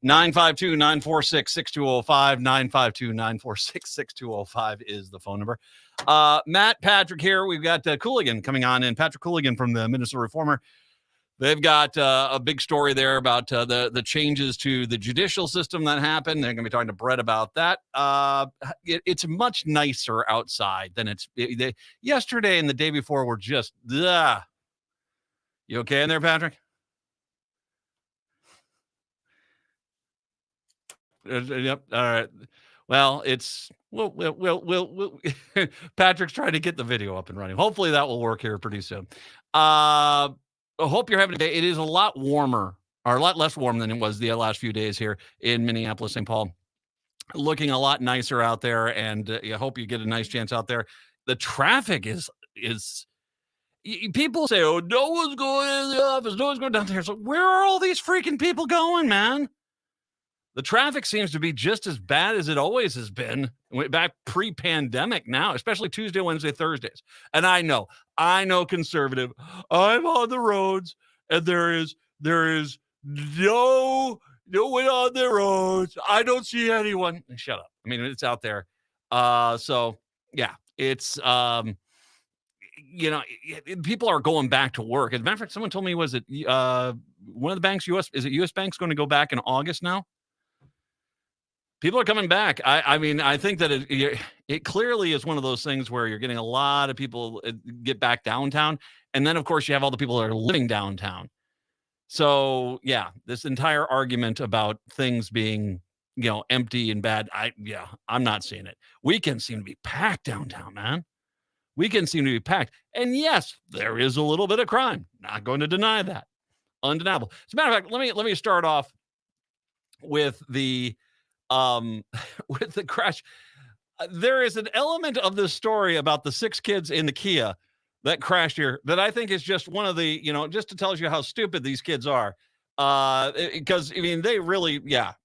952-946-6205. 952-946-6205 is the phone number. Matt, Patrick here. We've got Cooligan coming on in. Patrick Cooligan from the Minnesota Reformer. They've got a big story there about the changes to the judicial system that happened. They're going to be talking to Brett about that. It's much nicer outside than yesterday and the day before were just, ugh. You okay in there, Patrick? Yep. All right. Well, we'll Patrick's trying to get the video up and running. Hopefully that will work here pretty soon. I hope you're having a day. It is a lot warmer, or a lot less warm than it was the last few days here in Minneapolis, St. Paul. Looking a lot nicer out there, and I hope you get a nice chance out there. The traffic is people say, oh, no one's going in the office, no one's going down there. So where are all these freaking people going, man? The traffic seems to be just as bad as it always has been back pre-pandemic now, especially Tuesday, Wednesday, Thursdays. And I know conservative. I'm on the roads, and there is no one on the roads. I don't see anyone. Shut up. I mean, it's out there. So yeah, it's people are going back to work. As a matter of fact, someone told me, was it one of the banks, US Bank's going to go back in August now? People are coming back. I mean, I think that it clearly is one of those things where you're getting a lot of people get back downtown. And then, of course, you have all the people that are living downtown. So, yeah, this entire argument about things being, empty and bad, I'm not seeing it. Weekends seem to be packed downtown, man. Weekends seem to be packed. And yes, there is a little bit of crime. Not going to deny that. Undeniable. As a matter of fact, let me start off with the crash. There is an element of this story about the 6 kids in the Kia that crashed here that I think is just one of the, just to tell you how stupid these kids are. Because, I mean, they really,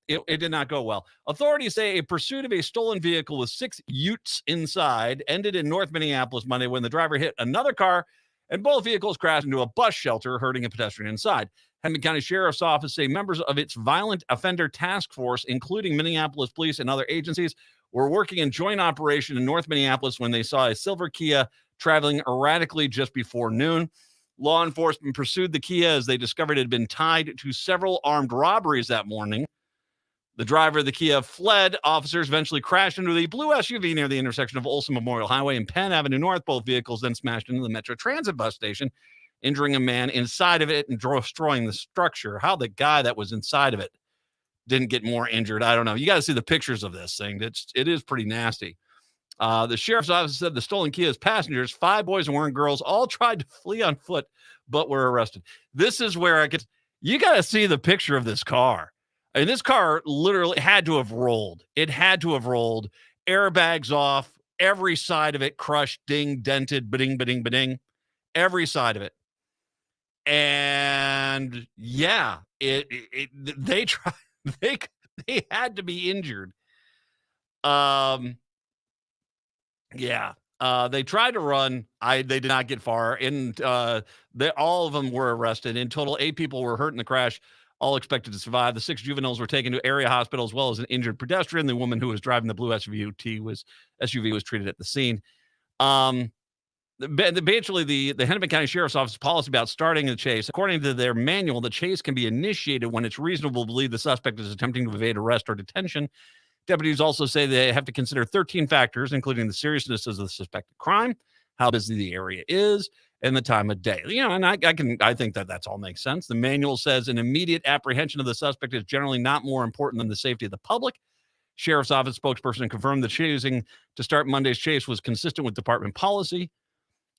it did not go well. Authorities say a pursuit of a stolen vehicle with 6 utes inside ended in North Minneapolis Monday when the driver hit another car and both vehicles crashed into a bus shelter, hurting a pedestrian inside. Hennepin County Sheriff's Office say members of its Violent Offender Task Force, including Minneapolis Police and other agencies, were working in joint operation in North Minneapolis when they saw a silver Kia traveling erratically just before noon. Law enforcement pursued the Kia as they discovered it had been tied to several armed robberies that morning. The driver of the Kia fled. Officers eventually crashed into the blue SUV near the intersection of Olson Memorial Highway and Penn Avenue North. Both vehicles then smashed into the Metro Transit bus station, injuring a man inside of it and destroying the structure. How the guy that was inside of it didn't get more injured, I don't know. You got to see the pictures of this thing. It is pretty nasty. The sheriff's office said the stolen Kia's passengers, 5 boys and 1 girls, all tried to flee on foot, but were arrested. This is where you got to see the picture of this car. I mean, this car literally had to have rolled. It had to have rolled. Airbags off, every side of it crushed, ding, dented, ba-ding, ba-ding, ba-ding, every side of it. And yeah, they tried. They had to be injured. They tried to run. They did not get far. And all of them were arrested. In total, 8 people were hurt in the crash, all expected to survive. The 6 juveniles were taken to area hospital, as well as an injured pedestrian. The woman who was driving the blue SUV was treated at the scene. Eventually, the Hennepin County Sheriff's Office policy about starting the chase, according to their manual, the chase can be initiated when it's reasonable to believe the suspect is attempting to evade arrest or detention. Deputies also say they have to consider 13 factors, including the seriousness of the suspected crime, how busy the area is, and the time of day. And I think that all makes sense. The manual says an immediate apprehension of the suspect is generally not more important than the safety of the public. Sheriff's Office spokesperson confirmed the choosing to start Monday's chase was consistent with department policy.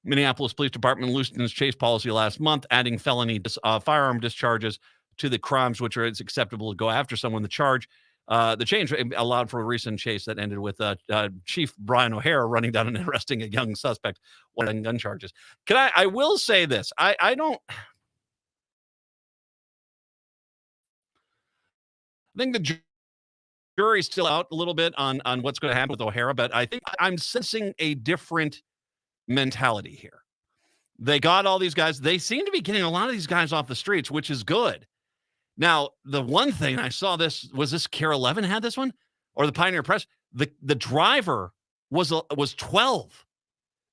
Minneapolis Police Department loosened its chase policy last month, adding felony firearm discharges to the crimes which are it's acceptable to go after someone. The change allowed for a recent chase that ended with Chief Brian O'Hara running down and arresting a young suspect on gun charges. I will say this. I think the jury's still out a little bit on what's going to happen with O'Hara, but I think I'm sensing a different mentality here. They got all these guys. They seem to be getting a lot of these guys off the streets, which is good. Now, the one thing I saw was this Care 11 had this one or the Pioneer Press? The driver was 12.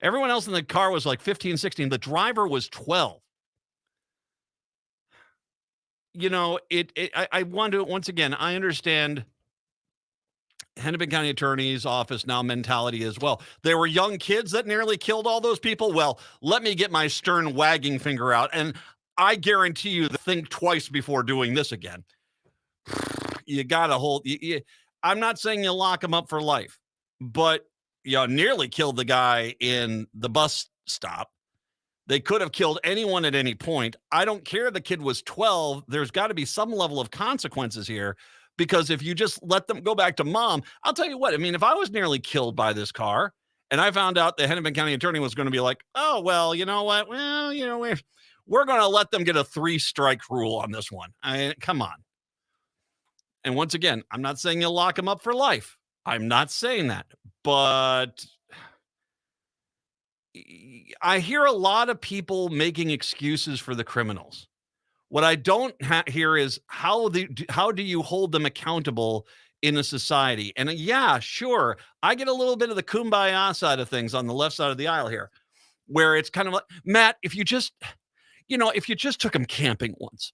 Everyone else in the car was like 15, 16. The driver was 12. I want to, once again, I understand Hennepin County Attorney's Office now mentality as well. There were young kids that nearly killed all those people. Well, let me get my stern wagging finger out. And I guarantee you to think twice before doing this again. You got to hold. I'm not saying you lock them up for life, but you nearly killed the guy in the bus stop. They could have killed anyone at any point. I don't care. The kid was 12. There's got to be some level of consequences here. Because if you just let them go back to mom, I'll tell you what, I mean, if I was nearly killed by this car and I found out the Hennepin County attorney was going to be like, oh, well, you know what? Well, we're going to let them get a 3-strike rule on this one. Come on. And once again, I'm not saying you'll lock them up for life. I'm not saying that. But I hear a lot of people making excuses for the criminals. What I don't hear is how do you hold them accountable in a society? And yeah, sure, I get a little bit of the kumbaya side of things on the left side of the aisle here, where it's kind of like, Matt, if you just took them camping once,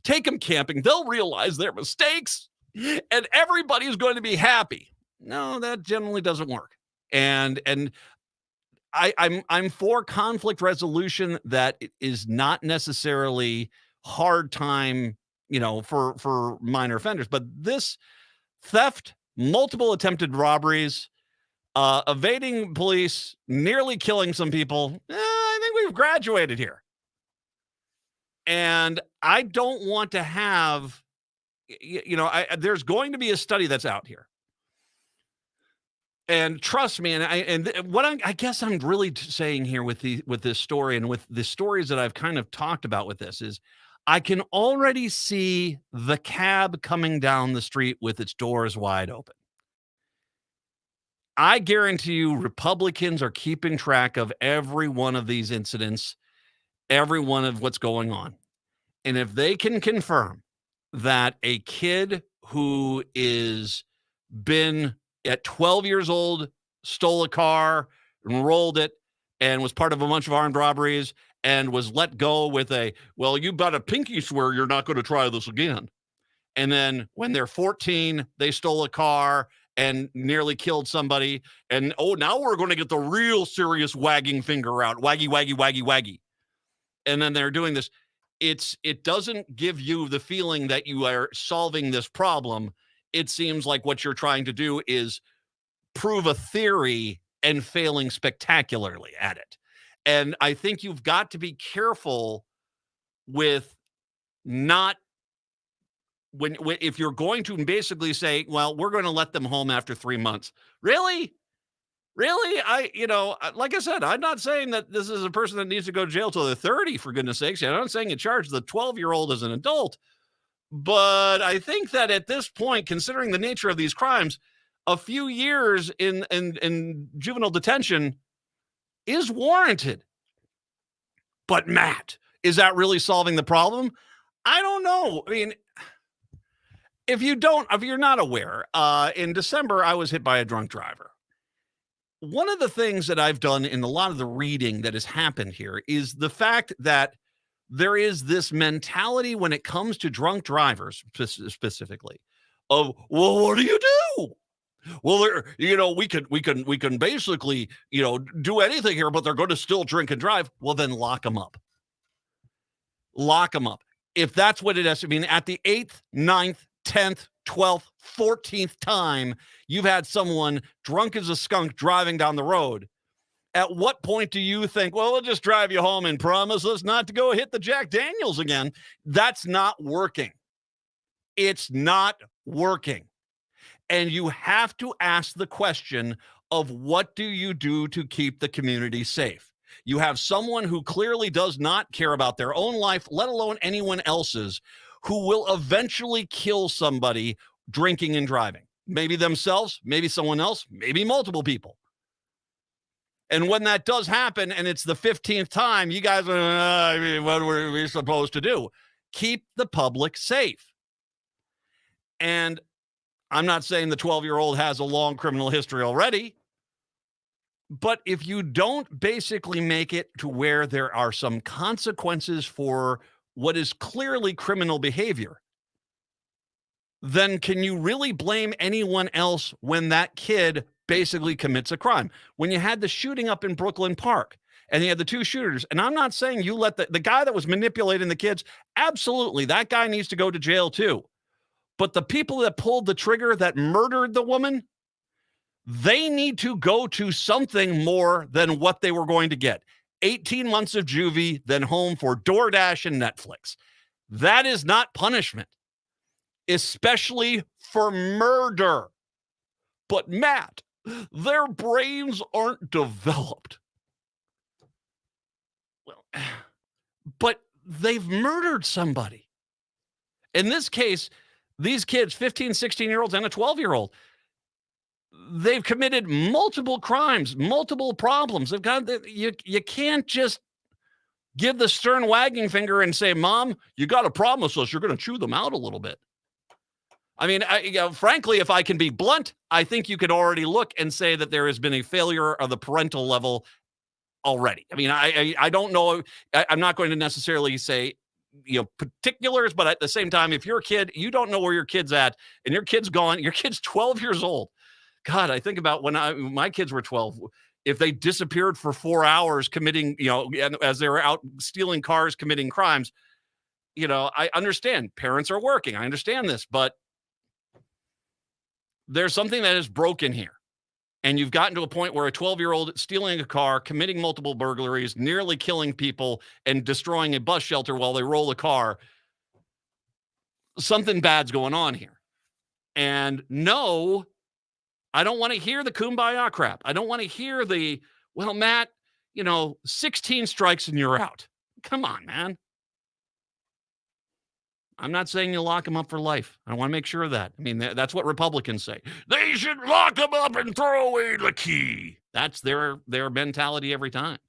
take them camping, they'll realize their mistakes and everybody's going to be happy. No, that generally doesn't work. And I'm for conflict resolution that is not necessarily hard time, for minor offenders. But this theft, multiple attempted robberies, evading police, nearly killing some people, I think we've graduated here. And I don't want to have, there's going to be a study that's out here. And trust me, I guess I'm really saying here with this story and with the stories that I've kind of talked about with this is I can already see the cab coming down the street with its doors wide open. I guarantee you Republicans are keeping track of every one of these incidents, every one of what's going on. And if they can confirm that a kid who is been at 12 years old, stole a car, enrolled it, and was part of a bunch of armed robberies, and was let go with well, you got a pinky swear you're not going to try this again. And then when they're 14, they stole a car and nearly killed somebody. And, now we're going to get the real serious wagging finger out. Waggy, waggy, waggy, waggy. And then they're doing this. It doesn't give you the feeling that you are solving this problem. It seems like what you're trying to do is prove a theory and failing spectacularly at it. And I think you've got to be careful with not if you're going to basically say, well, we're going to let them home after 3 months. Really? Like I said, I'm not saying that this is a person that needs to go to jail till they're 30, for goodness sakes. I'm not saying you charge the 12-year-old as an adult. But I think that at this point, considering the nature of these crimes, a few years in juvenile detention is warranted. But Matt, is that really solving the problem? I don't know. I mean, if you're not aware, in December, I was hit by a drunk driver. One of the things that I've done in a lot of the reading that has happened here is the fact that there is this mentality when it comes to drunk drivers specifically of, well, what do you do? Well, we can basically, do anything here, but they're going to still drink and drive. Well, then lock them up. Lock them up. If that's what it has to mean, at the 8th, 9th, 10th, 12th, 14th time you've had someone drunk as a skunk driving down the road, at what point do you think, well, we'll just drive you home and promise us not to go hit the Jack Daniels again? That's not working. It's not working. And you have to ask the question of what do you do to keep the community safe? You have someone who clearly does not care about their own life, let alone anyone else's, who will eventually kill somebody drinking and driving. Maybe themselves, maybe someone else, maybe multiple people. And when that does happen and it's the 15th time, you guys are, what were we supposed to do? Keep the public safe. And I'm not saying the 12-year-old has a long criminal history already, but if you don't basically make it to where there are some consequences for what is clearly criminal behavior, then can you really blame anyone else when that kid basically commits a crime? When you had the shooting up in Brooklyn Park and you had the two shooters, and I'm not saying you let the guy that was manipulating the kids, absolutely, that guy needs to go to jail too. But the people that pulled the trigger that murdered the woman, they need to go to something more than what they were going to get. 18 months of juvie, then home for DoorDash and Netflix. That is not punishment, especially for murder. But Matt, their brains aren't developed. Well, but they've murdered somebody. In this case, these kids, 15, 16-year-olds and a 12-year-old, they've committed multiple crimes, multiple problems. They've got you can't just give the stern wagging finger and say, "Mom, you got to promise us you're going to chew them out a little bit." I mean, frankly, if I can be blunt, I think you could already look and say that there has been a failure of the parental level already. I mean, I don't know. I'm not going to necessarily say, particulars, but at the same time, if you're a kid, you don't know where your kid's at, and your kid's gone. Your kid's 12 years old. God, I think about when my kids were 12. If they disappeared for 4 hours committing, as they were out stealing cars, committing crimes, I understand parents are working. I understand this, but there's something that is broken here. And you've gotten to a point where a 12-year-old stealing a car, committing multiple burglaries, nearly killing people, and destroying a bus shelter while they roll a car. Something bad's going on here. And no, I don't want to hear the kumbaya crap. I don't want to hear the, well, Matt, 16 strikes and you're out. Come on, man. I'm not saying you lock them up for life. I want to make sure of that. I mean, that's what Republicans say. They should lock them up and throw away the key. That's their mentality every time.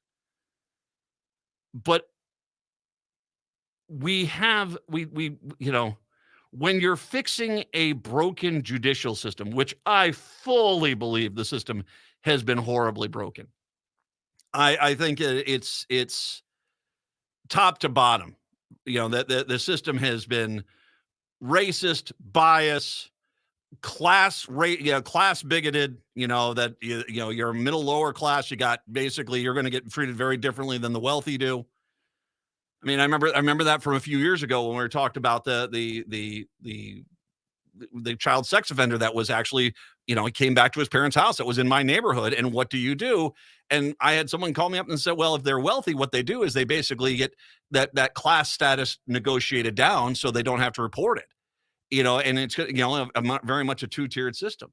But we when you're fixing a broken judicial system, which I fully believe the system has been horribly broken. I think it's top to bottom. That the system has been racist, bias, class bigoted. That you're middle lower class. You're going to get treated very differently than the wealthy do. I mean, I remember that from a few years ago when we were talked about the child sex offender that was actually, he came back to his parents' house that was in my neighborhood. And what do you do? And I had someone call me up and said, well, if they're wealthy, what they do is they basically get that class status negotiated down so they don't have to report it, and it's, very much a two-tiered system.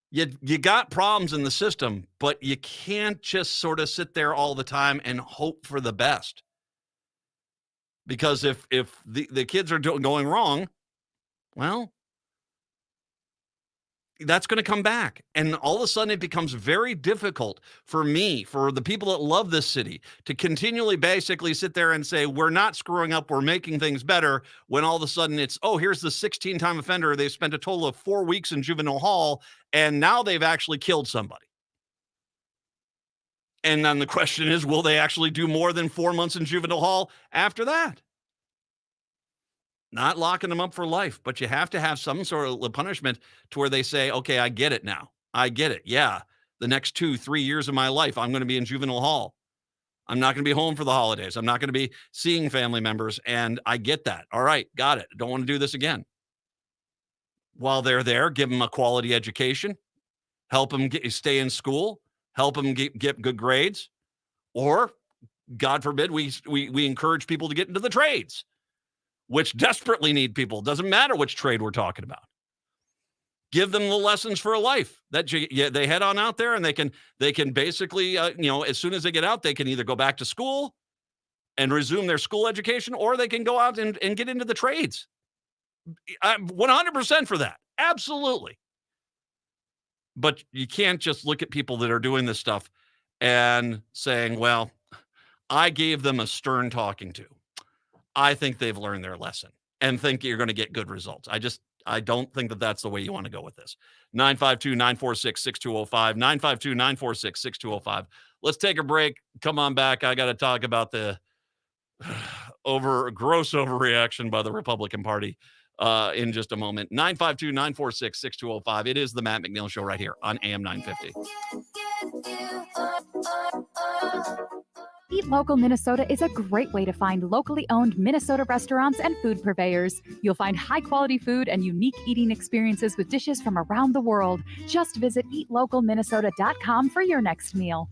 You got problems in the system, but you can't just sort of sit there all the time and hope for the best. Because if the kids are going wrong, well, that's going to come back. And all of a sudden it becomes very difficult for the people that love this city, to continually basically sit there and say, we're not screwing up, we're making things better, when all of a sudden it's, oh, here's the 16-time offender. They've spent a total of 4 weeks in juvenile hall, and now they've actually killed somebody. And then the question is, will they actually do more than 4 months in juvenile hall after that? Not locking them up for life, but you have to have some sort of punishment to where they say, okay, I get it now. I get it. Yeah. The next 2-3 years of my life, I'm going to be in juvenile hall. I'm not going to be home for the holidays. I'm not going to be seeing family members. And I get that. All right. Got it. Don't want to do this again. While they're there, give them a quality education, help them stay in school, help them get good grades, or God forbid, we encourage people to get into the trades, which desperately need people. Doesn't matter which trade we're talking about. Give them the lessons for life that they head on out there, and they can basically, as soon as they get out, they can either go back to school and resume their school education, or they can go out and get into the trades. I'm 100% for that. Absolutely. But you can't just look at people that are doing this stuff and saying, well, I gave them a stern talking to. I think they've learned their lesson and think you're going to get good results. I don't think that that's the way you want to go with this. 952-946-6205, 952-946-6205. Let's take a break. Come on back. I got to talk about the gross overreaction by the Republican Party in just a moment. 952-946-6205. It is the Matt McNeil Show right here on AM 950. Eat Local Minnesota is a great way to find locally owned Minnesota restaurants and food purveyors. You'll find high-quality food and unique eating experiences with dishes from around the world. Just visit eatlocalminnesota.com for your next meal.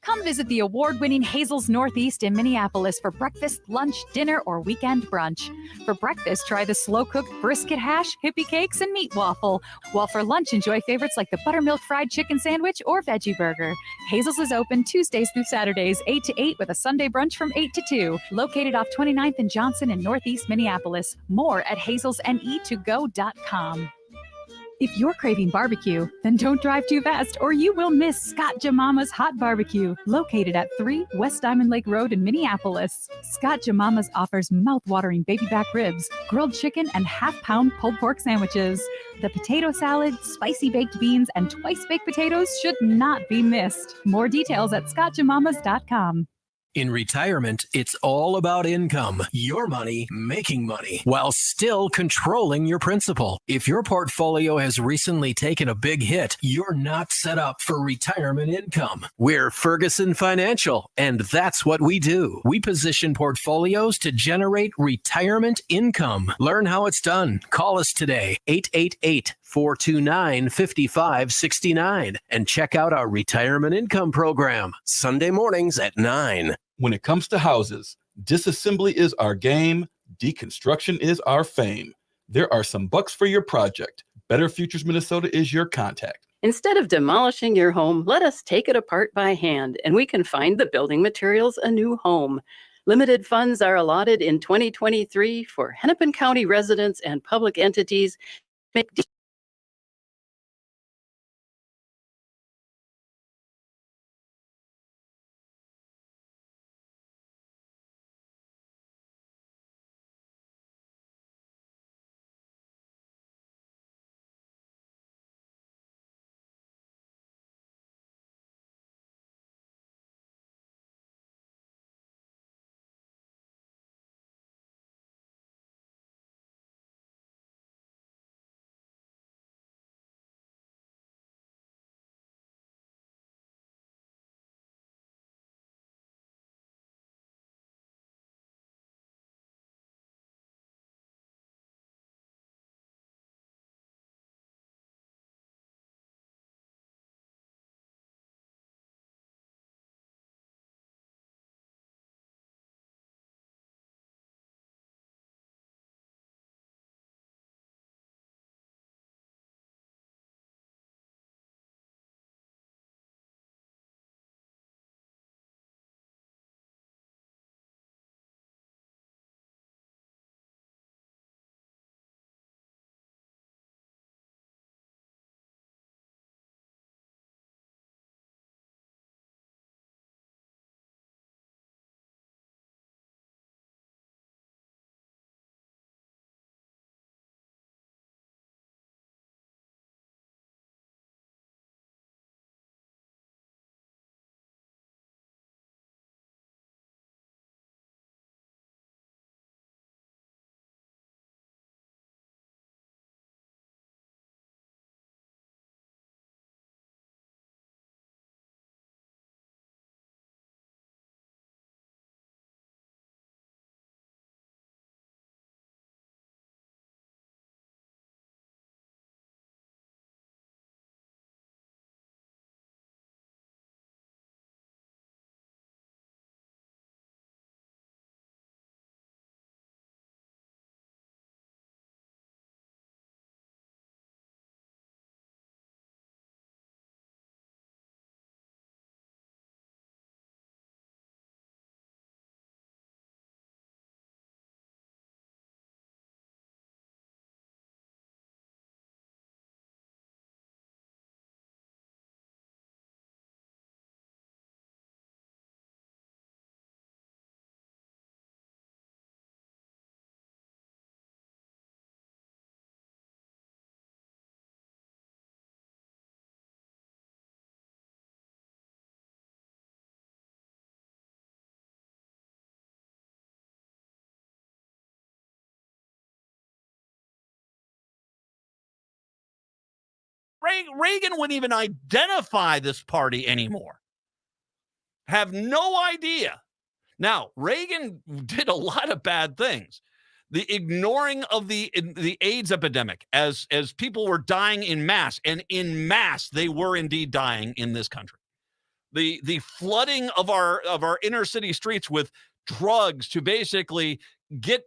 Come visit the award-winning Hazel's Northeast in Minneapolis for breakfast, lunch, dinner, or weekend brunch. For breakfast, try the slow-cooked brisket hash, hippie cakes, and meat waffle. While for lunch, enjoy favorites like the buttermilk fried chicken sandwich or veggie burger. Hazel's is open Tuesdays through Saturdays, 8 to 8, with a Sunday brunch from 8 to 2. Located off 29th and Johnson in Northeast Minneapolis. More at hazelsne2go.com. If you're craving barbecue, then don't drive too fast or you will miss Scott Jamama's Hot Barbecue, located at 3 West Diamond Lake Road in Minneapolis. Scott Jamama's offers mouth-watering baby back ribs, grilled chicken, and half-pound pulled pork sandwiches. The potato salad, spicy baked beans, and twice-baked potatoes should not be missed. More details at scottjamamas.com. In retirement, it's all about income, your money, making money, while still controlling your principal. If your portfolio has recently taken a big hit, you're not set up for retirement income. We're Ferguson Financial, and that's what we do. We position portfolios to generate retirement income. Learn how it's done. Call us today, 888-429-5569, and check out our retirement income program, Sunday mornings at 9. When it comes to houses, disassembly is our game, deconstruction is our fame. There are some bucks for your project. Better Futures Minnesota is your contact. Instead of demolishing your home, let us take it apart by hand, and we can find the building materials a new home. Limited funds are allotted in 2023 for Hennepin County residents and public entities. Make Reagan wouldn't even identify this party anymore. Have no idea. Now, Reagan did a lot of bad things. The ignoring of the AIDS epidemic as people were dying in mass, and in mass they were indeed dying in this country. The flooding of our inner city streets with drugs to basically get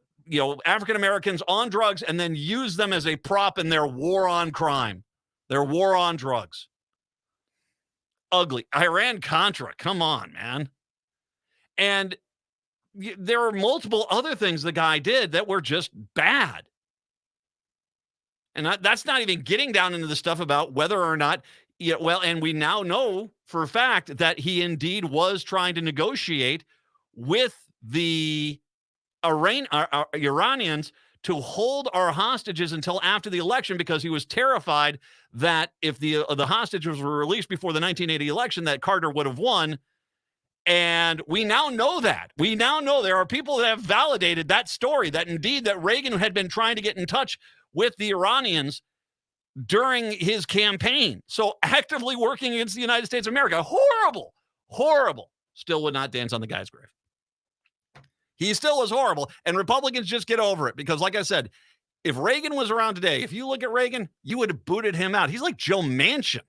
African Americans on drugs and then use them as a prop in their war on crime, their war on drugs. Ugly. Iran-Contra, come on, man. And there are multiple other things the guy did that were just bad. And that's not even getting down into the stuff about whether or not, and we now know for a fact that he indeed was trying to negotiate with the Iranians to hold our hostages until after the election, because he was terrified that if the hostages were released before the 1980 election, that Carter would have won. And we now know that. We now know there are people that have validated that story, that indeed that Reagan had been trying to get in touch with the Iranians during his campaign. So actively working against the United States of America. Horrible, horrible. Still would not dance on the guy's grave. He still is horrible. And Republicans just get over it, because like I said, if Reagan was around today, if you look at Reagan, you would have booted him out. He's like Joe Manchin.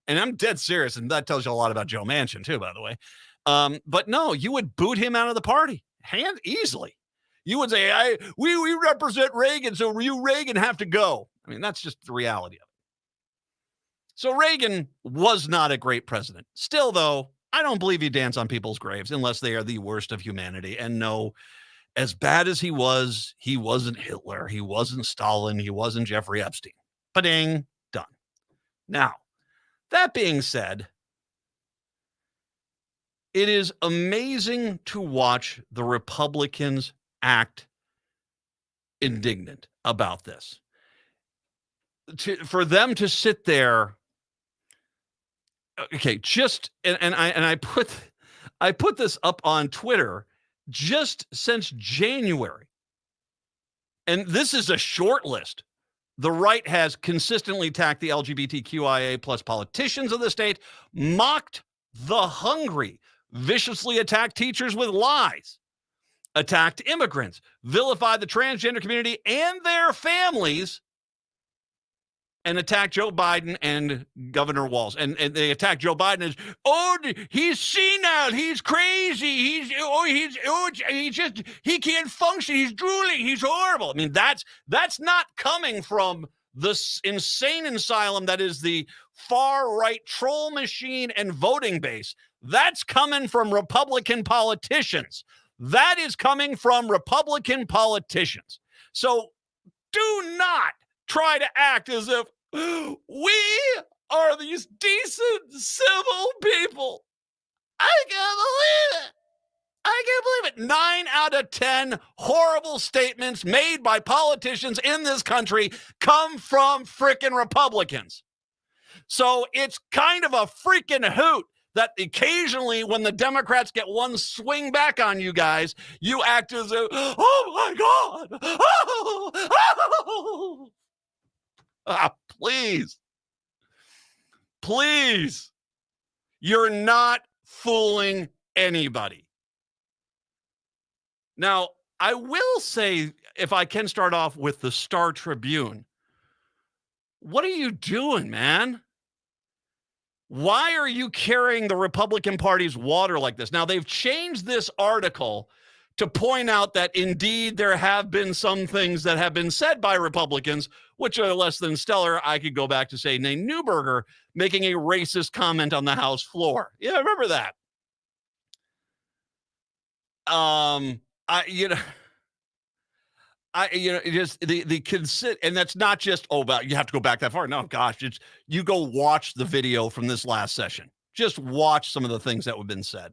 And I'm dead serious. And that tells you a lot about Joe Manchin too, by the way. But no, you would boot him out of the party easily. You would say, we represent Reagan, so you, Reagan, have to go. I mean, that's just the reality of it. So Reagan was not a great president. Still, though, I don't believe he danced on people's graves unless they are the worst of humanity. And no, as bad as he wasn't Hitler. He wasn't Stalin. He wasn't Jeffrey Epstein. Ba-ding, done. Now, that being said, it is amazing to watch the Republicans act indignant about this. For them to sit there, okay, I put this up on Twitter just since January, and this is a short list. The right has consistently attacked the LGBTQIA plus politicians of the state, mocked the hungry, viciously attacked teachers with lies, attacked immigrants, vilified the transgender community and their families, and attacked Joe Biden and Governor Walz. And they attacked Joe Biden as, he's senile, he's crazy, he can't function, he's drooling, he's horrible. I mean, that's not coming from this insane asylum that is the far-right troll machine and voting base. That's coming from Republican politicians. That is coming from Republican politicians. So do not try to act as if we are these decent, civil people. I can't believe it. I can't believe it. 9 out of 10 horrible statements made by politicians in this country come from frickin' Republicans. So it's kind of a freaking hoot that occasionally when the Democrats get one swing back on you guys, you act as if, oh my God. Please. Please. You're not fooling anybody. Now, I will say, if I can start off with the Star Tribune, what are you doing, man? Why are you carrying the Republican Party's water like this? Now, they've changed this article to point out that indeed there have been some things that have been said by Republicans, which are less than stellar. I could go back to, say, Nate Neuberger making a racist comment on the House floor. Yeah, I remember that. Just the consider, and that's not just, but you have to go back that far. No, gosh, it's, you go watch the video from this last session. Just watch some of the things that have been said.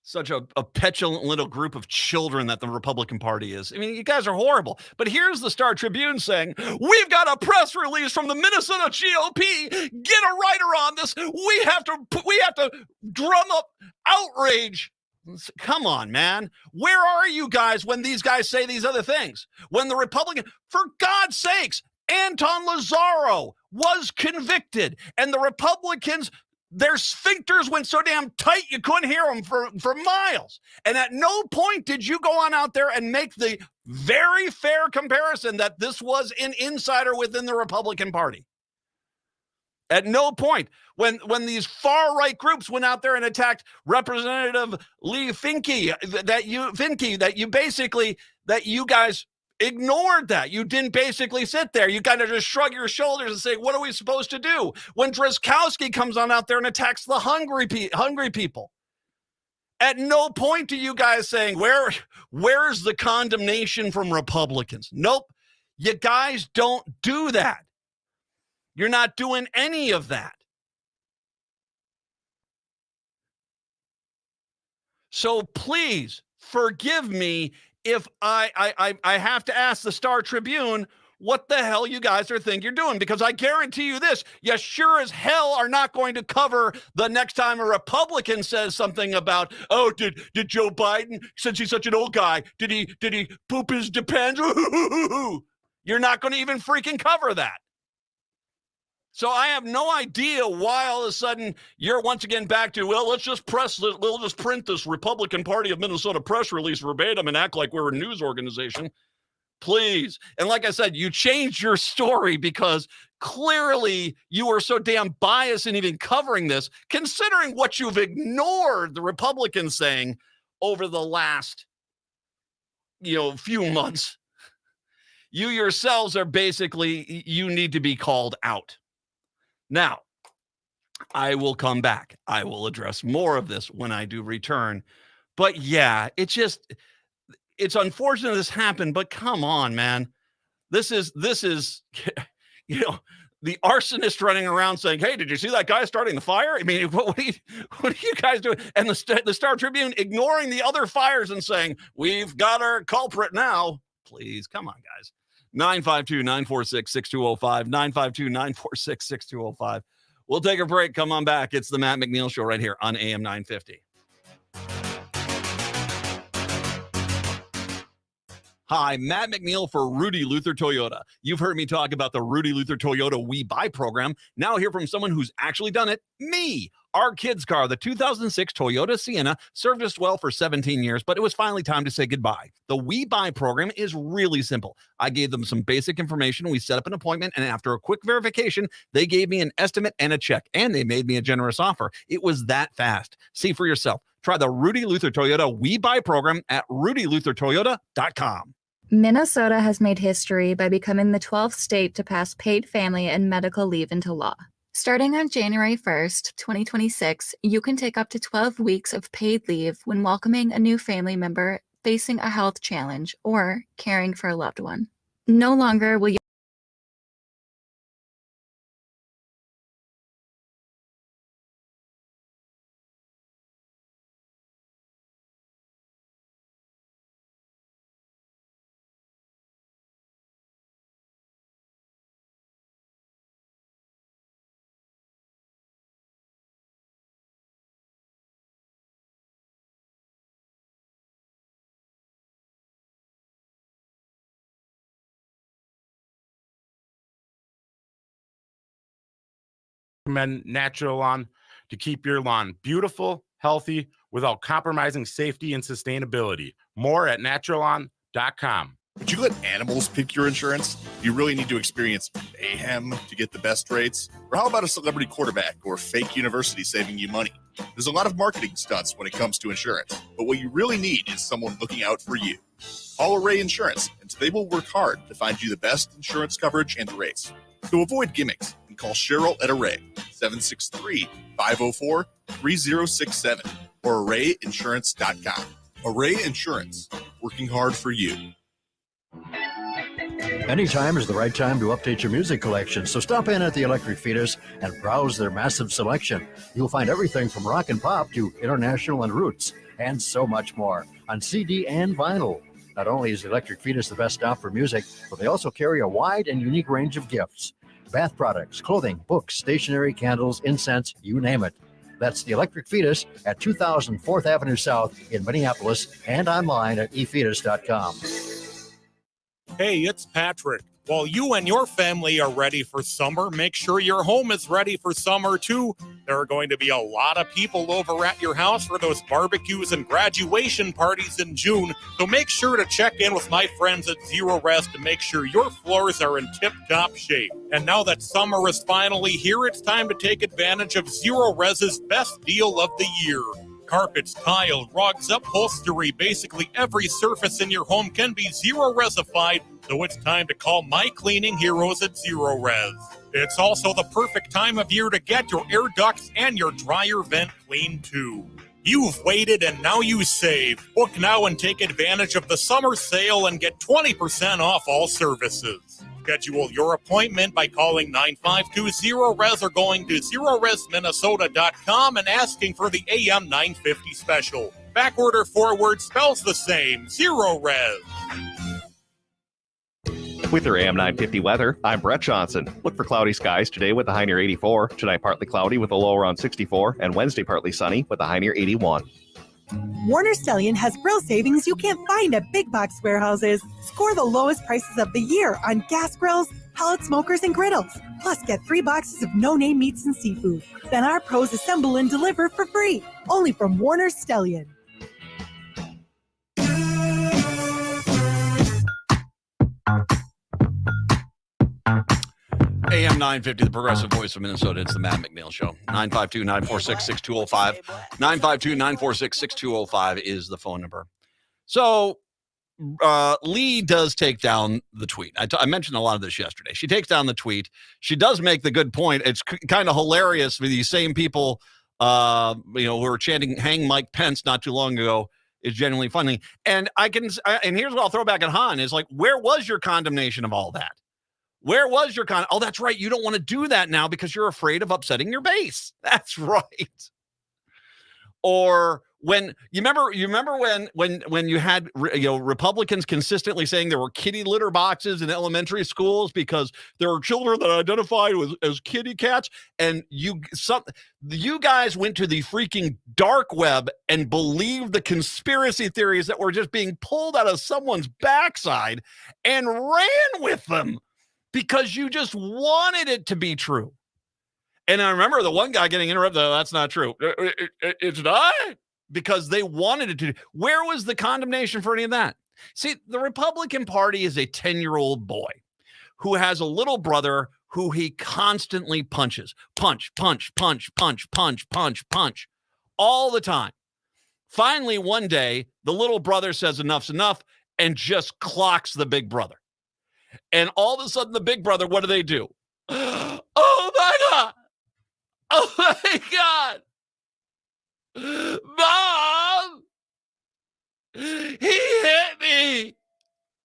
Such a petulant little group of children that the Republican Party is. I mean, you guys are horrible. But here's the Star Tribune saying, we've got a press release from the Minnesota GOP. Get a writer on this. We have to drum up outrage. Come on, man. Where are you guys when these guys say these other things? When the Republican, for God's sakes, Anton Lazaro was convicted, and the Republicans, their sphincters went so damn tight you couldn't hear them for miles. And at no point did you go on out there and make the very fair comparison that this was an insider within the Republican Party. At no point, when these far-right groups went out there and attacked Representative Lee Finke, that you guys ignored that. You didn't basically sit there. You kind of just shrug your shoulders and say, what are we supposed to do? When Drazkowski comes on out there and attacks the hungry people. At no point do you guys saying, where's the condemnation from Republicans? Nope. You guys don't do that. You're not doing any of that. So please forgive me if I have to ask the Star Tribune what the hell you guys think you're doing, because I guarantee you this, you sure as hell are not going to cover the next time a Republican says something about, oh, did Joe Biden, since he's such an old guy, did he poop his depends? You're not going to even freaking cover that. So I have no idea why all of a sudden you're once again back to, well, we'll just print this Republican Party of Minnesota press release verbatim and act like we're a news organization. Please. And like I said, you changed your story because clearly you were so damn biased in even covering this, considering what you've ignored the Republicans saying over the last, few months. You yourselves are basically, you need to be called out. Now, I will come back. I will address more of this when I do return. But yeah, it's unfortunate this happened, but come on, man. This is, the arsonist running around saying, hey, did you see that guy starting the fire? I mean, what are you guys doing? And the Star Tribune ignoring the other fires and saying, we've got our culprit now. Please, come on, guys. 952-946-6205, 952-946-6205. We'll take a break. Come on back. It's the Matt McNeil Show right here on AM 950. Hi, Matt McNeil for Rudy Luther Toyota. You've heard me talk about the Rudy Luther Toyota We Buy program. Now hear from someone who's actually done it, me. Our kid's car, the 2006 Toyota Sienna, served us well for 17 years, but it was finally time to say goodbye. The We Buy program is really simple. I gave them some basic information. We set up an appointment, and after a quick verification, they gave me an estimate and a check, and they made me a generous offer. It was that fast. See for yourself. Try the Rudy Luther Toyota We Buy program at rudyluthertoyota.com. Minnesota has made history by becoming the 12th state to pass paid family and medical leave into law. Starting on January 1st, 2026, you can take up to 12 weeks of paid leave when welcoming a new family member facing a health challenge or caring for a loved one. No longer will you recommend Natural Lawn to keep your lawn beautiful, healthy, without compromising safety and sustainability. More at naturalawn.com. Would you let animals pick your insurance? Do you really need to experience mayhem to get the best rates? Or how about a celebrity quarterback or fake university saving you money? There's a lot of marketing stunts when it comes to insurance, but what you really need is someone looking out for you. Call Array Insurance, and they will work hard to find you the best insurance coverage and rates. So avoid gimmicks and call Cheryl at Array, 763-504-3067 or arrayinsurance.com. Array Insurance, working hard for you. Anytime is the right time to update your music collection, so stop in at the Electric Fetus and browse their massive selection. You'll find everything from rock and pop to international and roots, and so much more on CD and vinyl. Not only is the Electric Fetus the best stop for music, but they also carry a wide and unique range of gifts. Bath products, clothing, books, stationery, candles, incense, you name it. That's the Electric Fetus at 2000 4th Avenue South in Minneapolis and online at efetus.com. Hey, it's Patrick. While you and your family are ready for summer, make sure your home is ready for summer too. There are going to be a lot of people over at your house for those barbecues and graduation parties in June. So make sure to check in with my friends at Zero Rest to make sure your floors are in tip-top shape. And now that summer is finally here, it's time to take advantage of Zero Res's best deal of the year. Carpets, tile, rugs, upholstery, basically every surface in your home can be Zero Resified, so it's time to call my cleaning heroes at Zero Res. It's also the perfect time of year to get your air ducts and your dryer vent cleaned too. You've waited and now you save. Book now and take advantage of the summer sale and get 20% off all services. Schedule your appointment by calling 9520-RES or going to zeroresminnesota.com and asking for the AM 950 special. Backward or forward spells the same. Zero Res. With your AM 950 weather, I'm Brett Johnson. Look for cloudy skies today with a high near 84. Tonight, partly cloudy with a low around 64. And Wednesday, partly sunny with a high near 81. Warner Stellian has grill savings you can't find at big box warehouses. Score the lowest prices of the year on gas grills, pellet smokers, and griddles. Plus, get 3 boxes of no-name meats and seafood. Then our pros assemble and deliver for free. Only from Warner Stellian. AM 950, the progressive voice of Minnesota. It's the Matt McNeil Show. 952-946-6205. 952-946-6205 is the phone number. So Lee does take down the tweet. I mentioned a lot of this yesterday. She takes down the tweet. She does make the good point. It's kind of hilarious for these same people who were chanting "Hang Mike Pence" not too long ago. Is genuinely funny. And and here's what I'll throw back at Han is like, where was your condemnation of all that? Where was your oh, that's right. You don't want to do that now because you're afraid of upsetting your base. That's right. Or when you remember when you had Republicans consistently saying there were kitty litter boxes in elementary schools because there were children that identified as kitty cats, and you guys went to the freaking dark web and believed the conspiracy theories that were just being pulled out of someone's backside and ran with them because you just wanted it to be true. And I remember the one guy getting interrupted. Oh, that's not true. It's not. Because they wanted it to. Where was the condemnation for any of that? See, the Republican Party is a 10-year-old boy who has a little brother who he constantly punches. Punch, punch, punch, punch, punch, punch, punch, all the time. Finally, one day, the little brother says enough's enough and just clocks the big brother. And all of a sudden, the big brother, what do? Oh, my God. Oh, my God. Mom, he hit me.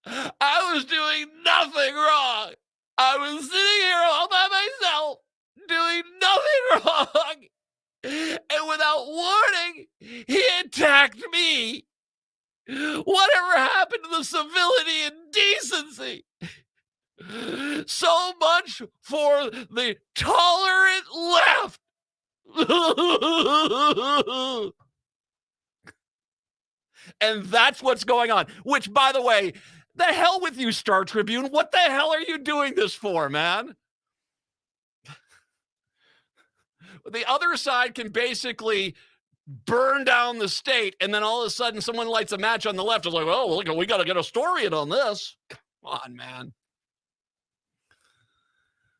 I was doing nothing wrong. I was sitting here all by myself doing nothing wrong. And without warning, he attacked me. Whatever happened to the civility and decency? So much for the tolerant left. And that's what's going on, which, by the way, the hell with you, Star Tribune. What the hell are you doing this for, man? The other side can basically burn down the state, and then all of a sudden someone lights a match on the left. It's like, oh, look, we got to get a story in on this. Come on, man.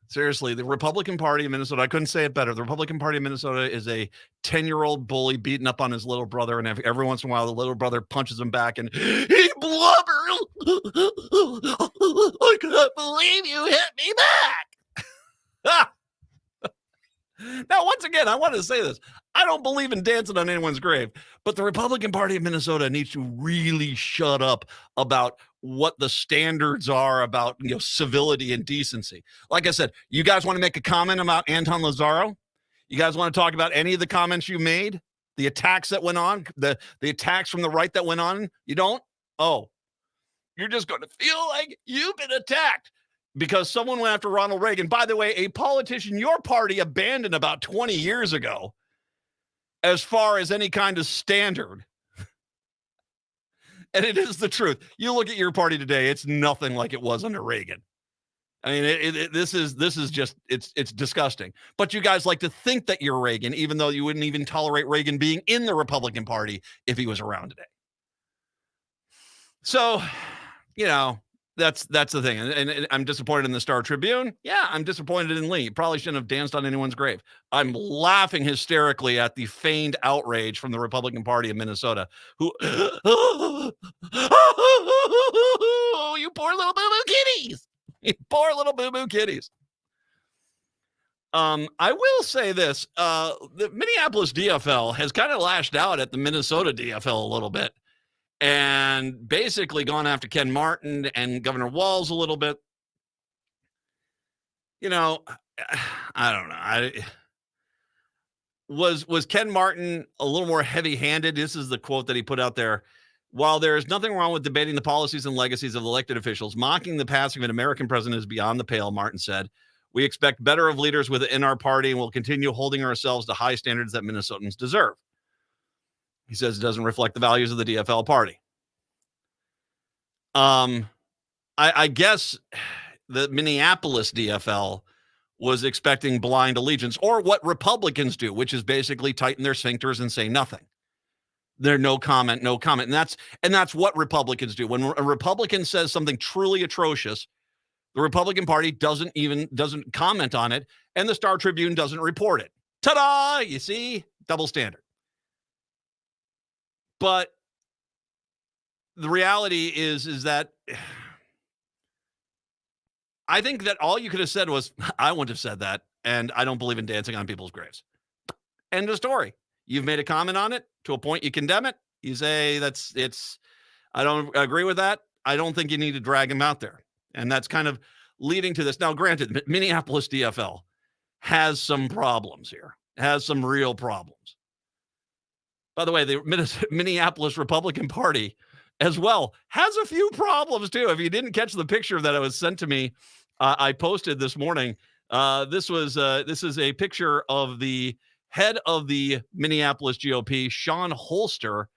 Seriously, the Republican Party of Minnesota, I couldn't say it better. The Republican Party of Minnesota is a 10-year-old bully beating up on his little brother, and every once in a while, the little brother punches him back, and he blubbers. I can't believe you hit me back. Now, once again, I want to say this. I don't believe in dancing on anyone's grave, but the Republican Party of Minnesota needs to really shut up about what the standards are about, civility and decency. Like I said, you guys want to make a comment about Anton Lazaro? You guys want to talk about any of the comments you made? The attacks that went on? The attacks from the right that went on? You don't? Oh, you're just going to feel like you've been attacked because someone went after Ronald Reagan. By the way, a politician your party abandoned about 20 years ago as far as any kind of standard. And it is the truth. You look at your party today, it's nothing like it was under Reagan. I mean, this is just it's disgusting. But you guys like to think that you're Reagan, even though you wouldn't even tolerate Reagan being in the Republican Party if he was around today. So, that's the thing. And I'm disappointed in the Star Tribune. Yeah, I'm disappointed in Lee. Probably shouldn't have danced on anyone's grave. I'm laughing hysterically at the feigned outrage from the Republican Party of Minnesota, who, oh, you poor little boo-boo kitties. You poor little boo-boo kitties. I will say this. The Minneapolis DFL has kind of lashed out at the Minnesota DFL a little bit, and basically gone after Ken Martin and Governor Walz a little bit. I don't know. Was Ken Martin a little more heavy-handed? This is the quote that he put out there. While there is nothing wrong with debating the policies and legacies of elected officials, mocking the passing of an American president is beyond the pale, Martin said. We expect better of leaders within our party and will continue holding ourselves to high standards that Minnesotans deserve. He says it doesn't reflect the values of the DFL party. I guess the Minneapolis DFL was expecting blind allegiance, or what Republicans do, which is basically tighten their sphincters and say nothing. They're no comment. And that's what Republicans do. When a Republican says something truly atrocious, the Republican Party doesn't comment on it, and the Star Tribune doesn't report it. Ta-da! You see? Double standard. But the reality is that I think that all you could have said was, I wouldn't have said that, and I don't believe in dancing on people's graves. End of story. You've made a comment on it. To a point, you condemn it. You say I don't agree with that. I don't think you need to drag him out there. And that's kind of leading to this. Now, granted, Minneapolis DFL has some problems here, has some real problems. By the way, the Minneapolis Republican Party as well has a few problems too. If you didn't catch the picture that was sent to me, I posted this morning. This is a picture of the head of the Minneapolis GOP, Sean Holster,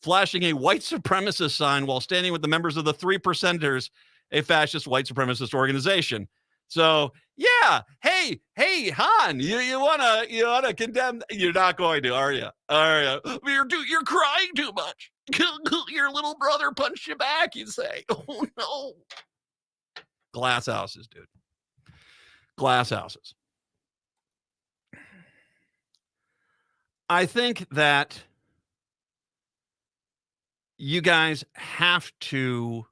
flashing a white supremacist sign while standing with the members of the 3 Percenters, a fascist white supremacist organization. So yeah, hey, Han, you wanna condemn? You're not going to, are you? You're crying too much. Your little brother punched you back, you say. Oh no. Glass houses, dude. Glass houses. I think that you guys have to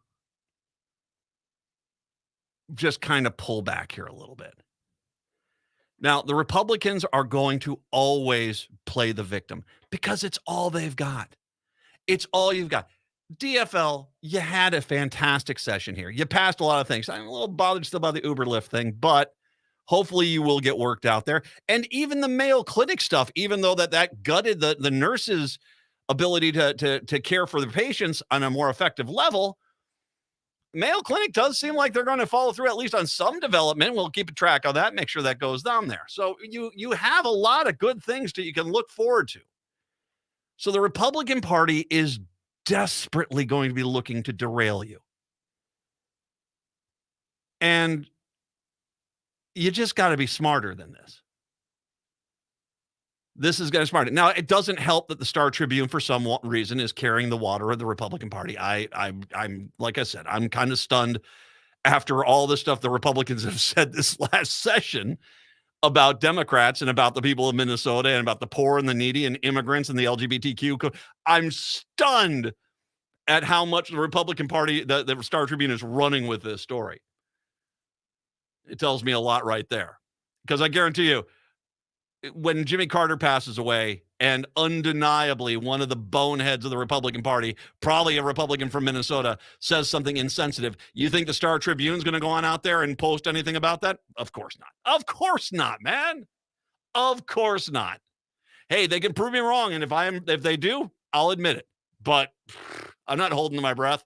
just kind of pull back here a little bit. Now, the Republicans are going to always play the victim because it's all they've got. It's all you've got. DFL, you had a fantastic session here. You passed a lot of things. I'm a little bothered still by the Uber Lyft thing, but hopefully you will get worked out there. And even the Mayo Clinic stuff, even though that gutted the nurses' ability to care for the patients on a more effective level, Mayo Clinic does seem like they're going to follow through at least on some development. We'll keep a track of that, make sure that goes down there. So you have a lot of good things that you can look forward to. So the Republican Party is desperately going to be looking to derail you. And you just got to be smarter than this. This is going to smart. Now, it doesn't help that the Star Tribune, for some reason, is carrying the water of the Republican Party. I'm like I said, I'm kind of stunned after all the stuff the Republicans have said this last session about Democrats and about the people of Minnesota and about the poor and the needy and immigrants and the LGBTQ. I'm stunned at how much the Republican Party, the Star Tribune, is running with this story. It tells me a lot right there. Because I guarantee you, when Jimmy Carter passes away, and undeniably one of the boneheads of the Republican Party, probably a Republican from Minnesota, says something insensitive, you think the Star Tribune's going to go on out there and post anything about that? Of course not. Of course not, man. Of course not. Hey, they can prove me wrong, and if they do, I'll admit it. But I'm not holding my breath.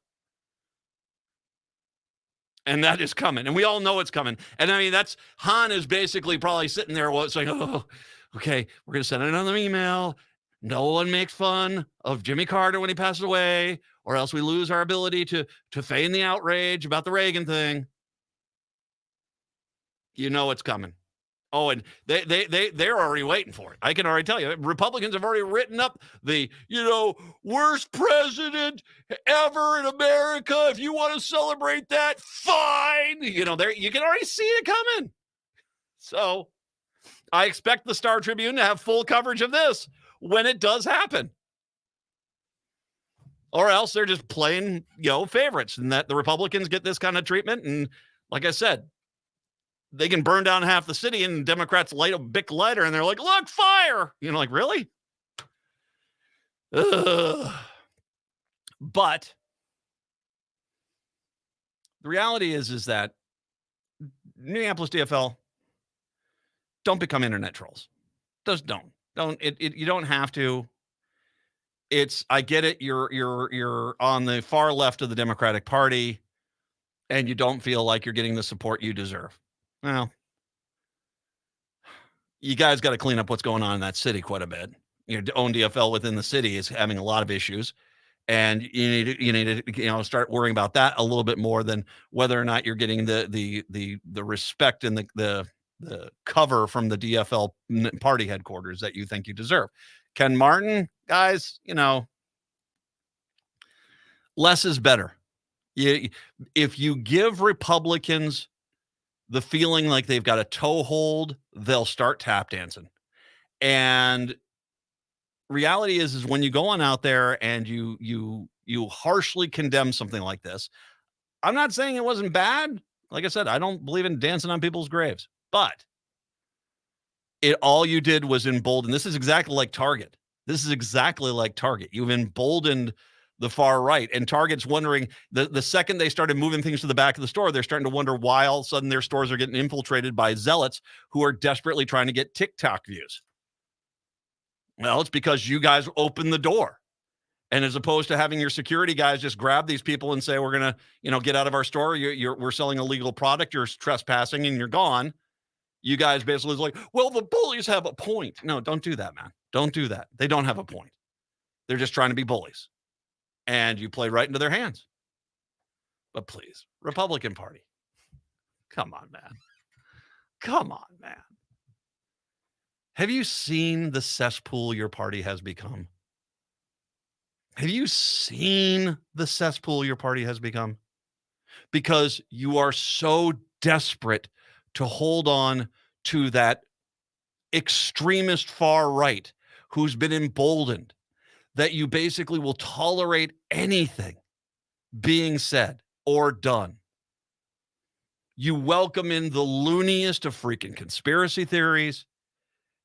And that is coming. And we all know it's coming. And I mean, Han is basically probably sitting there saying, oh, okay, we're going to send another email. No one makes fun of Jimmy Carter when he passes away, or else we lose our ability to feign the outrage about the Reagan thing. You know it's coming. Oh, and they're already waiting for it. I can already tell you. Republicans have already written up the, worst president ever in America. If you want to celebrate that, fine. There you can already see it coming. So I expect the Star Tribune to have full coverage of this when it does happen. Or else they're just playing, favorites, and that the Republicans get this kind of treatment. And like I said, they can burn down half the city, and Democrats light a big lighter, and they're like, look, fire. Like, really? Ugh. But the reality is that Minneapolis DFL, don't become internet trolls. Just don't. You don't have to. I get it. You're on the far left of the Democratic Party, and you don't feel like you're getting the support you deserve. Well, you guys got to clean up what's going on in that city quite a bit. Your own DFL within the city is having a lot of issues, and you need to start worrying about that a little bit more than whether or not you're getting the respect and the cover from the DFL party headquarters that you think you deserve. Ken Martin, guys, less is better. If you give Republicans the feeling like they've got a toehold, they'll start tap dancing. And reality is when you go on out there and you harshly condemn something like this, I'm not saying it wasn't bad. Like I said, I don't believe in dancing on people's graves, but all you did was embolden. This is exactly like Target. You've emboldened the far right, and Target's wondering the second they started moving things to the back of the store, they're starting to wonder why all of a sudden their stores are getting infiltrated by zealots who are desperately trying to get TikTok views. Well, it's because you guys opened the door. And as opposed to having your security guys just grab these people and say, we're going to, get out of our store. We're selling a legal product. You're trespassing and you're gone. You guys basically is like, well, the bullies have a point. No, don't do that, man. Don't do that. They don't have a point. They're just trying to be bullies. And you play right into their hands. But please, Republican Party. Come on, man. Have you seen the cesspool your party has become? Because you are so desperate to hold on to that extremist far right who's been emboldened that you basically will tolerate anything being said or done. You welcome in the looniest of freaking conspiracy theories.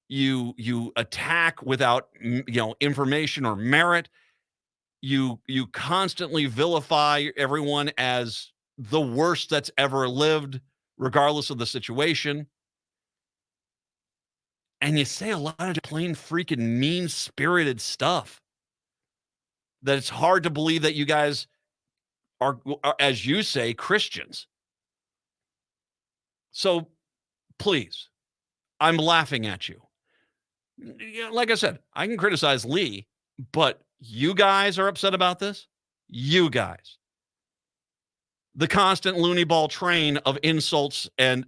You attack without information or merit. You constantly vilify everyone as the worst that's ever lived, regardless of the situation. And you say a lot of plain freaking mean-spirited stuff that it's hard to believe that you guys are, as you say, Christians. So please, I'm laughing at you. Like I said, I can criticize Lee, but you guys are upset about this? You guys. The constant loony ball train of insults and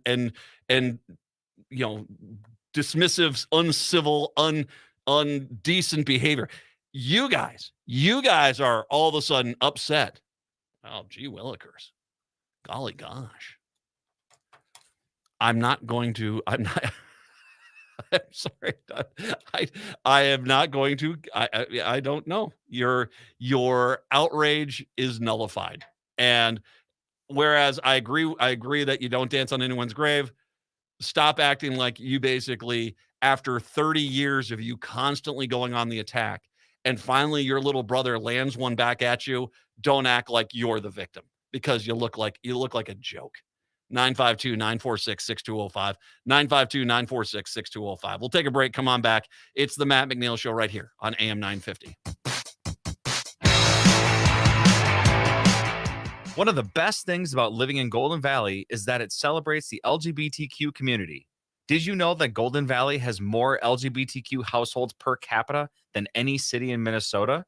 dismissive, uncivil, undecent behavior. You guys are all of a sudden upset. Oh, gee willikers. Golly gosh. I'm sorry. I am not going to. I don't know. Your outrage is nullified. And whereas I agree that you don't dance on anyone's grave, stop acting like you basically, after 30 years of you constantly going on the attack, and finally your little brother lands one back at you, don't act like you're the victim, because you look like a joke. 952-946-6205. 952-946-6205. We'll take a break. Come on back. It's the Matt McNeil Show right here on AM 950. One of the best things about living in Golden Valley is that it celebrates the LGBTQ community. Did you know that Golden Valley has more LGBTQ households per capita than any city in Minnesota?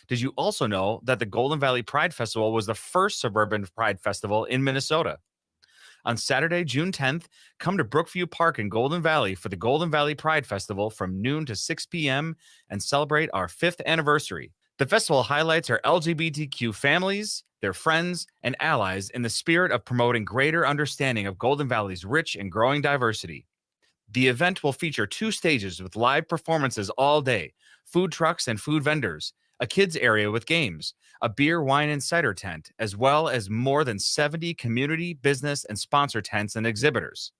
Did you also know that the Golden Valley Pride Festival was the first suburban pride festival in Minnesota? On Saturday, June 10th, come to Brookview Park in Golden Valley for the Golden Valley Pride Festival from noon to 6 p.m. and celebrate our 5th anniversary. The festival highlights our LGBTQ families, their friends, and allies in the spirit of promoting greater understanding of Golden Valley's rich and growing diversity. The event will feature 2 stages with live performances all day, food trucks and food vendors, a kids area with games, a beer, wine, and cider tent, as well as more than 70 community, business, and sponsor tents and exhibitors.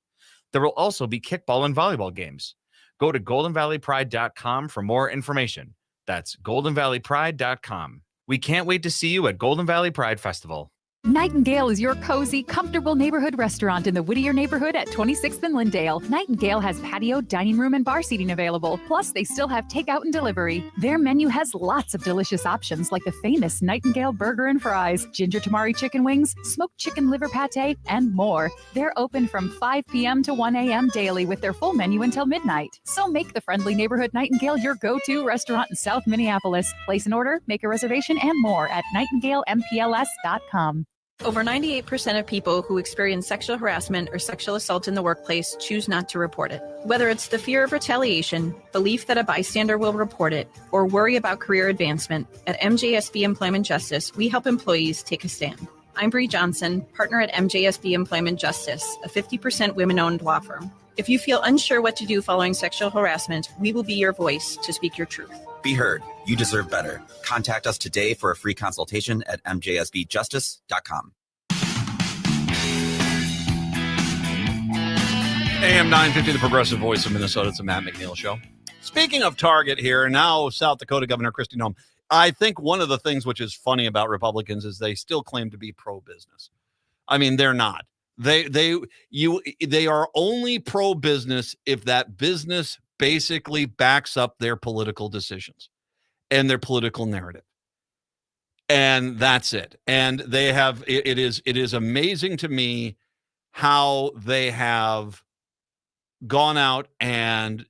There will also be kickball and volleyball games. Go to goldenvalleypride.com for more information. That's goldenvalleypride.com. We can't wait to see you at Golden Valley Pride Festival. Nightingale is your cozy, comfortable neighborhood restaurant in the Whittier neighborhood at 26th and Lindale. Nightingale has patio, dining room, and bar seating available. Plus, they still have takeout and delivery. Their menu has lots of delicious options like the famous Nightingale burger and fries, ginger tamari chicken wings, smoked chicken liver pate, and more. They're open from 5 p.m. to 1 a.m. daily with their full menu until midnight. So make the friendly neighborhood Nightingale your go-to restaurant in South Minneapolis. Place an order, make a reservation, and more at nightingalempls.com. Over 98% of people who experience sexual harassment or sexual assault in the workplace choose not to report it. Whether it's the fear of retaliation, belief that a bystander will report it, or worry about career advancement, at MJSB Employment Justice, we help employees take a stand. I'm Bree Johnson, partner at MJSB Employment Justice, a 50% women-owned law firm. If you feel unsure what to do following sexual harassment, we will be your voice to speak your truth. Be heard. You deserve better. Contact us today for a free consultation at mjsbjustice.com. AM 950, the progressive voice of Minnesota. It's a Matt McNeil show. Speaking of Target here, now South Dakota Governor Kristi Noem. I think one of the things which is funny about Republicans is they still claim to be pro-business. I mean, they're not. They are only pro-business if that business basically backs up their political decisions and their political narrative. And that's it. And they have it is amazing to me how they have gone out and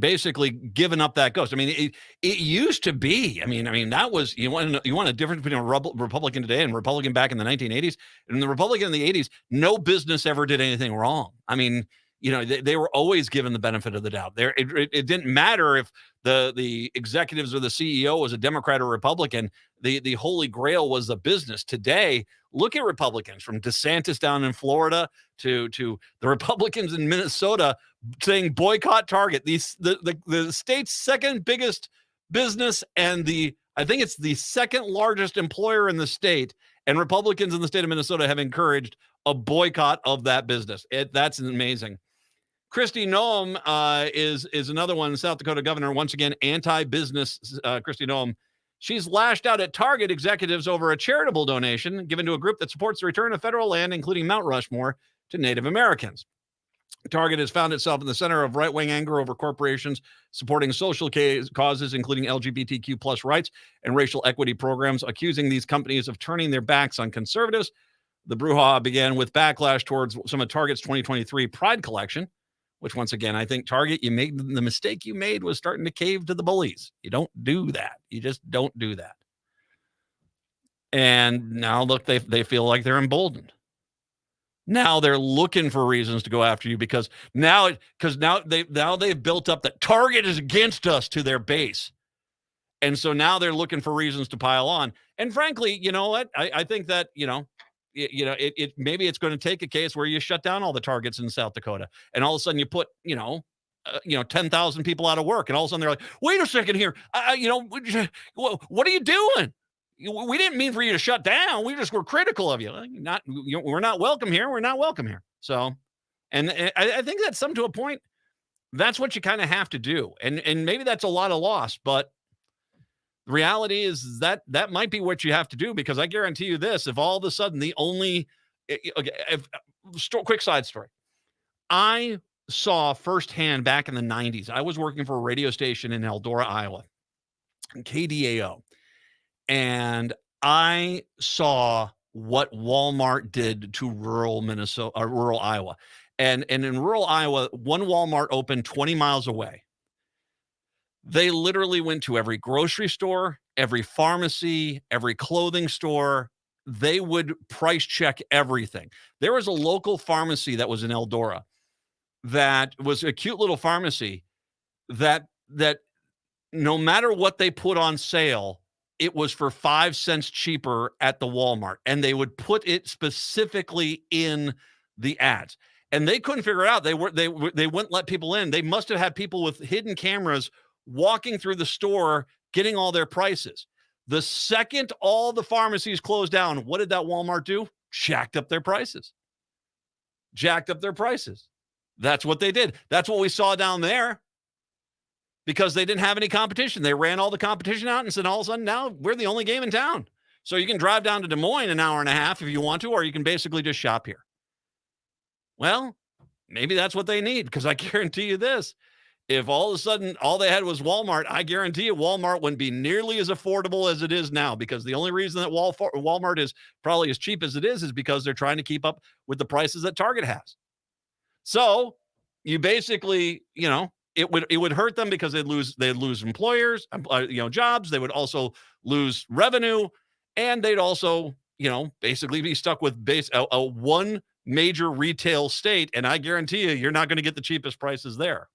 basically given up that ghost. I mean, it used to be. I mean that was you want a difference between a Republican today and Republican back in the 1980s. And the Republican in the 80s, no business ever did anything wrong. I mean, they were always given the benefit of the doubt. It didn't matter if the executives or the CEO was a Democrat or Republican. The holy grail was the business. Today, look at Republicans from DeSantis down in Florida to the Republicans in Minnesota saying boycott Target. The state's second biggest business and I think it's the second largest employer in the state. And Republicans in the state of Minnesota have encouraged a boycott of that business. That's amazing. Kristi Noem is another one, South Dakota governor, once again, anti-business Kristi Noem. She's lashed out at Target executives over a charitable donation given to a group that supports the return of federal land, including Mount Rushmore, to Native Americans. Target has found itself in the center of right-wing anger over corporations supporting social causes, including LGBTQ plus rights and racial equity programs, accusing these companies of turning their backs on conservatives. The brouhaha began with backlash towards some of Target's 2023 Pride collection, which once again, I think Target, the mistake you made was starting to cave to the bullies. You don't do that. You just don't do that. And now look, they feel like they're emboldened. Now they're looking for reasons to go after you because now they've built up that Target is against us to their base. And so now they're looking for reasons to pile on. And frankly, you know what? I think that, maybe it's going to take a case where you shut down all the Targets in South Dakota and all of a sudden you put, 10,000 people out of work. And all of a sudden they're like, wait a second here. What are you doing? We didn't mean for you to shut down. We just were critical of you. We're not welcome here. We're not welcome here. So, and I think that's some to a point. That's what you kind of have to do. And maybe that's a lot of loss, but the reality is that might be what you have to do, because I guarantee you this, if all of a sudden quick side story. I saw firsthand back in the 90s, I was working for a radio station in Eldora, Iowa, KDAO. And I saw what Walmart did to rural Minnesota, rural Iowa. And in rural Iowa, one Walmart opened 20 miles away. They literally went to every grocery store, every pharmacy, every clothing store, they would price check everything. There was a local pharmacy that was in Eldora that was a cute little pharmacy that no matter what they put on sale, it was for 5 cents cheaper at the Walmart, and they would put it specifically in the ads. And they couldn't figure it out. They wouldn't let people in. They must have had people with hidden cameras walking through the store, getting all their prices. The second all the pharmacies closed down, what did that Walmart do? Jacked up their prices. That's what they did. That's what we saw down there, because they didn't have any competition. They ran all the competition out and said, all of a sudden, now we're the only game in town. So you can drive down to Des Moines an hour and a half if you want to, or you can basically just shop here. Well, maybe that's what they need, because I guarantee you this. If all of a sudden all they had was Walmart, I guarantee you Walmart wouldn't be nearly as affordable as it is now, because the only reason that Walmart is probably as cheap as it is because they're trying to keep up with the prices that Target has. So you basically, it would hurt them because they'd lose employers, jobs. They would also lose revenue, and they'd also, basically be stuck with a one major retail state. And I guarantee you're not going to get the cheapest prices there.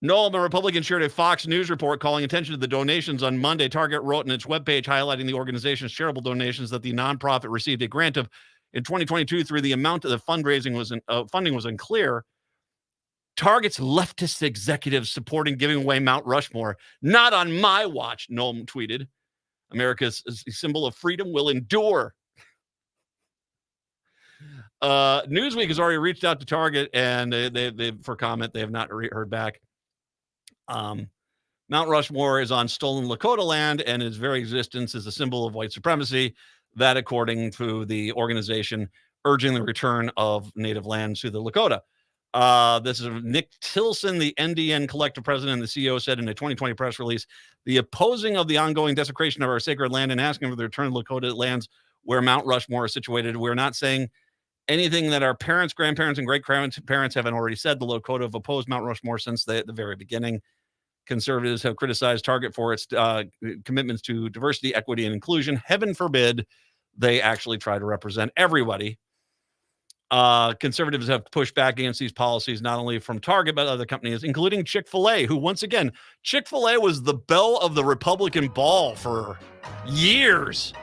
Noam, a Republican, shared a Fox News report calling attention to the donations on Monday. Target wrote in its webpage highlighting the organization's charitable donations that the nonprofit received a grant of in 2022 through the amount of the funding was unclear. Target's leftist executives supporting giving away Mount Rushmore. Not on my watch, Noam tweeted. America's symbol of freedom will endure. Newsweek has already reached out to Target, and they for comment. They have not heard back. Mount Rushmore is on stolen Lakota land, and its very existence is a symbol of white supremacy. That, according to the organization urging the return of native lands to the Lakota. This is Nick Tilson, the NDN collective president and the CEO, said in a 2020 press release, the opposing of the ongoing desecration of our sacred land and asking for the return of Lakota lands where Mount Rushmore is situated. We're not saying anything that our parents, grandparents, and great-grandparents haven't already said. The Lakota have opposed Mount Rushmore since the very beginning. Conservatives have criticized Target for its commitments to diversity, equity, and inclusion. Heaven forbid they actually try to represent everybody. Conservatives have pushed back against these policies, not only from Target, but other companies, including Chick-fil-A, who, once again, Chick-fil-A was the belle of the Republican ball for years.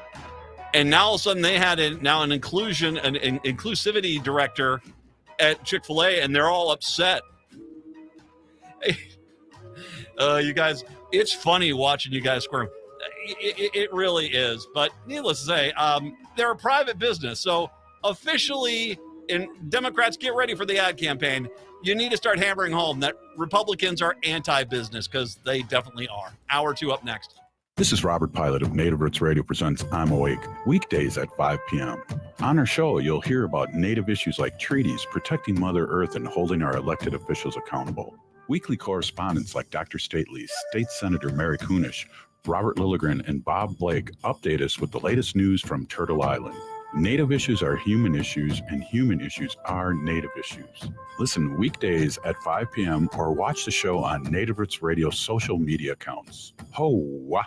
And now all of a sudden they had an inclusivity director at Chick-fil-A, and they're all upset. You guys, it's funny watching you guys squirm. It really is. But needless to say, they're a private business. So officially, and Democrats, get ready for the ad campaign. You need to start hammering home that Republicans are anti-business, because they definitely are. Hour 2 up next. This is Robert Pilot of Native Roots Radio presents I'm Awake, weekdays at 5 p.m. On our show, you'll hear about Native issues like treaties, protecting Mother Earth, and holding our elected officials accountable. Weekly correspondents like Dr. Stately, State Senator Mary Kunesh, Robert Lilligren, and Bob Blake update us with the latest news from Turtle Island. Native issues are human issues, and human issues are Native issues. Listen weekdays at 5 p.m. or watch the show on Native Roots Radio social media accounts. Ho-wah!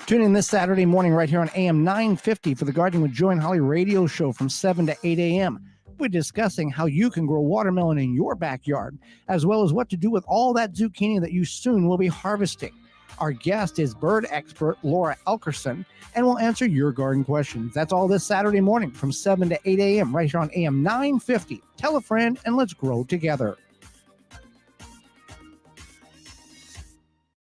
Tune in this Saturday morning right here on AM 950 for the Gardening with Joy and Holly radio show from 7 to 8 a.m. We're discussing how you can grow watermelon in your backyard, as well as what to do with all that zucchini that you soon will be harvesting. Our guest is bird expert Laura Elkerson, and we'll answer your garden questions. That's all this Saturday morning from 7 to 8 a.m. right here on AM 950. Tell a friend and let's grow together.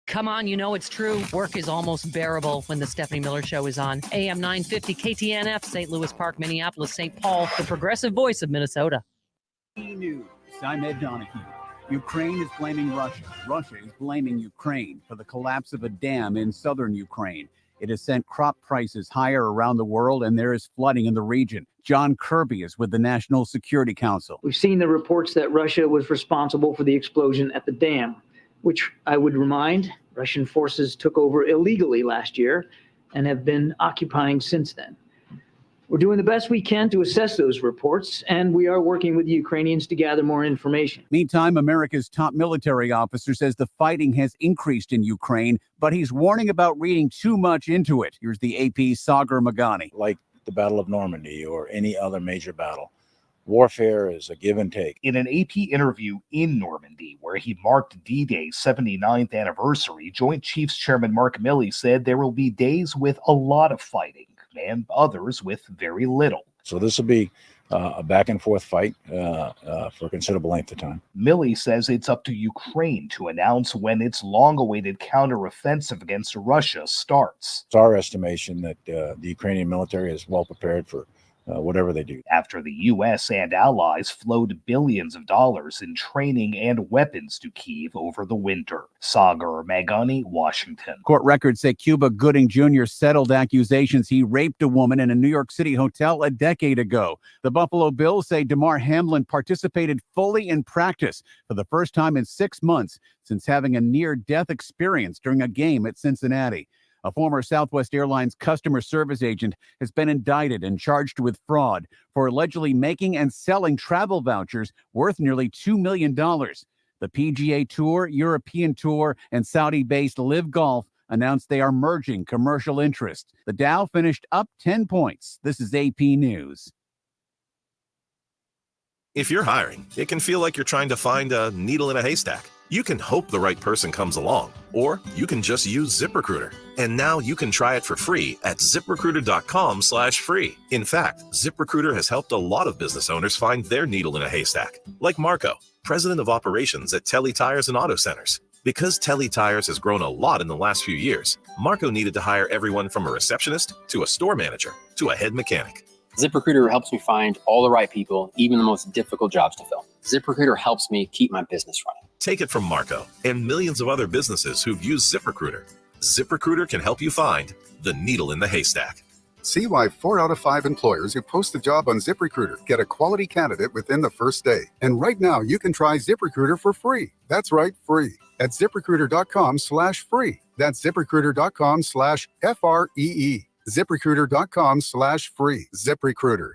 Come on, you know it's true. Work is almost bearable when the Stephanie Miller Show is on. AM 950 KTNF, St. Louis Park, Minneapolis, St. Paul, the progressive voice of Minnesota. News. I'm Ed Donahue. Ukraine is blaming Russia. Russia is blaming Ukraine for the collapse of a dam in southern Ukraine. It has sent crop prices higher around the world, and there is flooding in the region. John Kirby is with the National Security Council. We've seen the reports that Russia was responsible for the explosion at the dam, which I would remind, Russian forces took over illegally last year and have been occupying since then. We're doing the best we can to assess those reports, and we are working with the Ukrainians to gather more information. Meantime, America's top military officer says the fighting has increased in Ukraine, but he's warning about reading too much into it. Here's the AP's Sagar Magani. Like the Battle of Normandy or any other major battle, warfare is a give and take. In an AP interview in Normandy, where he marked D-Day's 79th anniversary, Joint Chiefs Chairman Mark Milley said there will be days with a lot of fighting and others with very little. So this will be a back and forth fight for a considerable length of time. Milley says it's up to Ukraine to announce when its long-awaited counteroffensive against Russia starts. It's our estimation that the Ukrainian military is well prepared for whatever they do. After the U.S. and allies flowed billions of dollars in training and weapons to Kyiv over the winter. Sagar Magani, Washington. Court records say Cuba Gooding Jr. settled accusations he raped a woman in a New York City hotel a decade ago. The Buffalo Bills say DeMar Hamlin participated fully in practice for the first time in 6 months since having a near-death experience during a game at Cincinnati. A former Southwest Airlines customer service agent has been indicted and charged with fraud for allegedly making and selling travel vouchers worth nearly $2 million. The PGA Tour, European Tour, and Saudi-based Live Golf announced they are merging commercial interests. The Dow finished up 10 points. This is AP News. If you're hiring, it can feel like you're trying to find a needle in a haystack. You can hope the right person comes along, or you can just use ZipRecruiter. And now you can try it for free at ZipRecruiter.com/free. In fact, ZipRecruiter has helped a lot of business owners find their needle in a haystack, like Marco, president of operations at Telly Tires and Auto Centers. Because Telly Tires has grown a lot in the last few years, Marco needed to hire everyone from a receptionist to a store manager to a head mechanic. ZipRecruiter helps me find all the right people, even the most difficult jobs to fill. ZipRecruiter helps me keep my business running. Take it from Marco and millions of other businesses who've used ZipRecruiter. ZipRecruiter can help you find the needle in the haystack. See why 4 out of 5 employers who post a job on ZipRecruiter get a quality candidate within the first day. And right now, you can try ZipRecruiter for free. That's right, free. At ZipRecruiter.com/free. That's ZipRecruiter.com/FREE. ZipRecruiter.com/free. ZipRecruiter.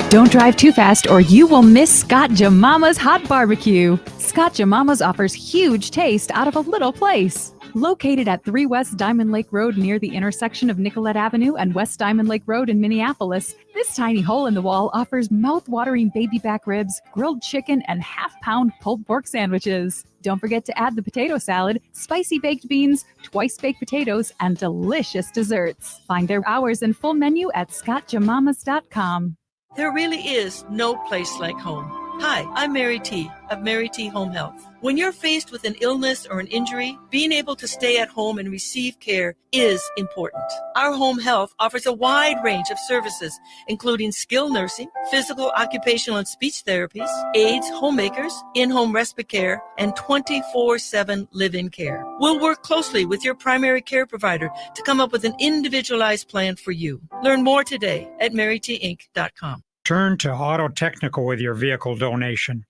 Don't drive too fast or you will miss Scott Jamama's Hot Barbecue. Scott Jamama's offers huge taste out of a little place. Located at 3 West Diamond Lake Road near the intersection of Nicollet Avenue and West Diamond Lake Road in Minneapolis, this tiny hole in the wall offers mouth-watering baby back ribs, grilled chicken, and half-pound pulled pork sandwiches. Don't forget to add the potato salad, spicy baked beans, twice-baked potatoes, and delicious desserts. Find their hours and full menu at scottjamamas.com. There really is no place like home. Hi, I'm Mary T. of Mary T. Home Health. When you're faced with an illness or an injury, being able to stay at home and receive care is important. Our home health offers a wide range of services, including skilled nursing, physical, occupational, and speech therapies, aides, homemakers, in-home respite care, and 24/7 live-in care. We'll work closely with your primary care provider to come up with an individualized plan for you. Learn more today at marytinc.com. Turn to Auto Technical with your vehicle donation.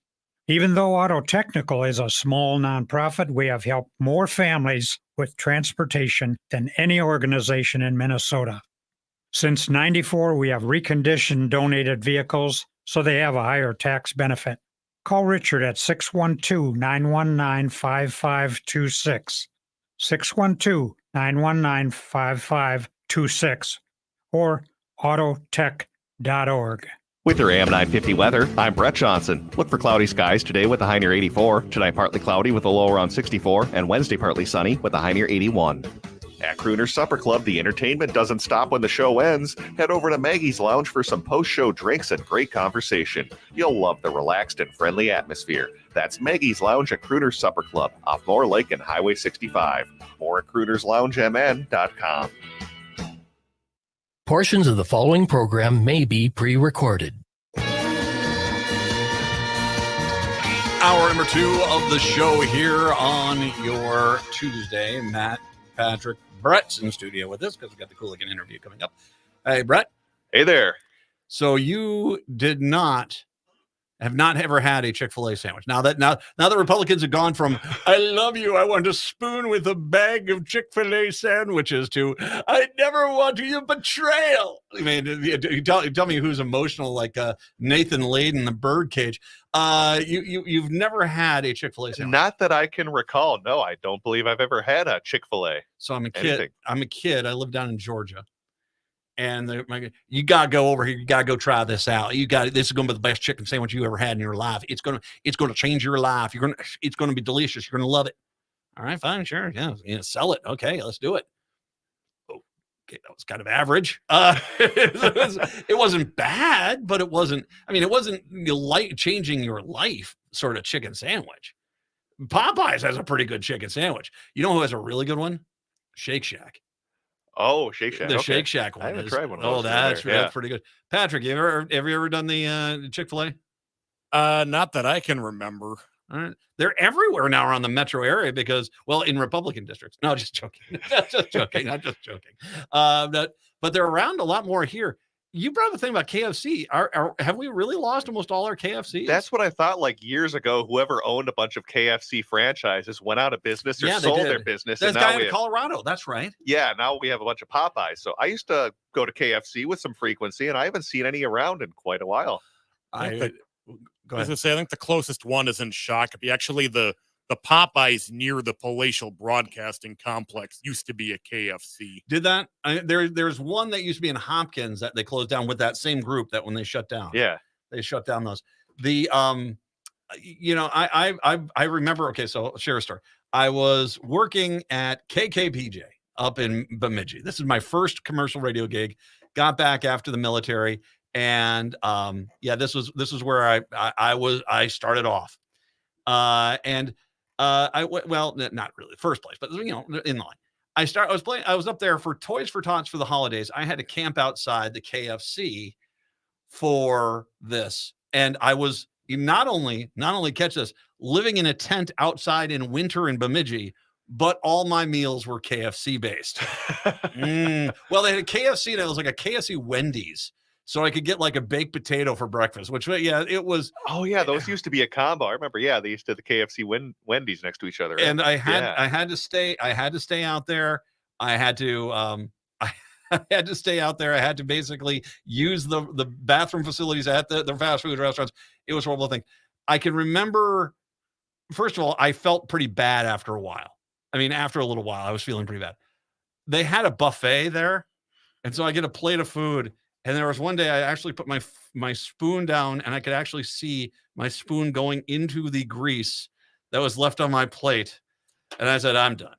Even though Auto Technical is a small nonprofit, we have helped more families with transportation than any organization in Minnesota. Since '94, we have reconditioned donated vehicles so they have a higher tax benefit. Call Richard at 612-919-5526, 612-919-5526, or autotech.org. With your AM 950 weather, I'm Brett Johnson. Look for cloudy skies today with a high near 84. Tonight, partly cloudy with a low around 64. And Wednesday, partly sunny with a high near 81. At Crooner's Supper Club, the entertainment doesn't stop when the show ends. Head over to Maggie's Lounge for some post-show drinks and great conversation. You'll love the relaxed and friendly atmosphere. That's Maggie's Lounge at Crooner's Supper Club, off Moore Lake and Highway 65. Or at CroonersLoungeMN.com. Portions of the following program may be pre-recorded. Hour number 2 of the show here on your Tuesday. Matt, Patrick, Brett's in the studio with us because we got the Cooligan interview coming up. Hey, Brett. Hey there. So you did not have not ever had a Chick-fil-A sandwich. Now that Republicans have gone from "I love you, I want to spoon with a bag of Chick-fil-A sandwiches" to "I never want to, you betrayal." I mean, you tell me who's emotional like Nathan Lade in the Birdcage. You've never had a Chick-fil-A sandwich. Not that I can recall. No, I don't believe I've ever had a Chick-fil-A. So I'm a kid. Anything. I'm a kid. I live down in Georgia. And you gotta go over here. You gotta go try this out. This is gonna be the best chicken sandwich you ever had in your life. It's gonna change your life. It's gonna be delicious. You're gonna love it. All right, fine, sure, yeah, sell it. Okay, let's do it. Okay, that was kind of average. It wasn't bad, but it wasn't. I mean, it wasn't changing your life sort of chicken sandwich. Popeyes has a pretty good chicken sandwich. You know who has a really good one? Shake Shack. Oh, Shake Shack. The Okay. Shake Shack one. I haven't is, tried one of oh, those. that's Yeah. pretty good. Patrick, have you ever done the Chick-fil-A? Not that I can remember. All right. They're everywhere now around the metro area because, well, in Republican districts. No, just joking. Just joking. I'm just joking. But they're around a lot more here. You brought the thing about KFC. Have we really lost almost all our KFCs? That's what I thought. Like years ago, whoever owned a bunch of KFC franchises went out of business or sold their business. That's and now guy in Colorado. That's right. Yeah, now we have a bunch of Popeyes. So I used to go to KFC with some frequency, and I haven't seen any around in quite a while. Go I was ahead. gonna say, I think the closest one is in Shakopee. Actually, the Popeyes near the Palatial Broadcasting Complex used to be a KFC. Did that? There's one that used to be in Hopkins that they closed down with that same group that when they shut down. Yeah. They shut down those. I remember, okay, so I'll share a story. I was working at KKPJ up in Bemidji. This is my first commercial radio gig. Got back after the military. And this was where I started off. Not really first place, but in line. I was up there for Toys for Tots for the holidays. I had to camp outside the KFC for this. And I was not only catch this, living in a tent outside in winter in Bemidji, but all my meals were KFC based. Well, they had a KFC and it was like a KFC Wendy's. So I could get like a baked potato for breakfast, which, yeah, it was. Oh, yeah, those used to be a combo. I remember, yeah, they used to have the KFC Wendy's next to each other. Right? And I had to stay out there. I had to stay out there. I had to basically use the bathroom facilities at the fast food restaurants. It was a horrible thing. I can remember, first of all, I felt pretty bad after a while. I mean, after a little while, I was feeling pretty bad. They had a buffet there. And so I get a plate of food. And there was one day I actually put my spoon down and I could actually see my spoon going into the grease that was left on my plate. And I said, I'm done.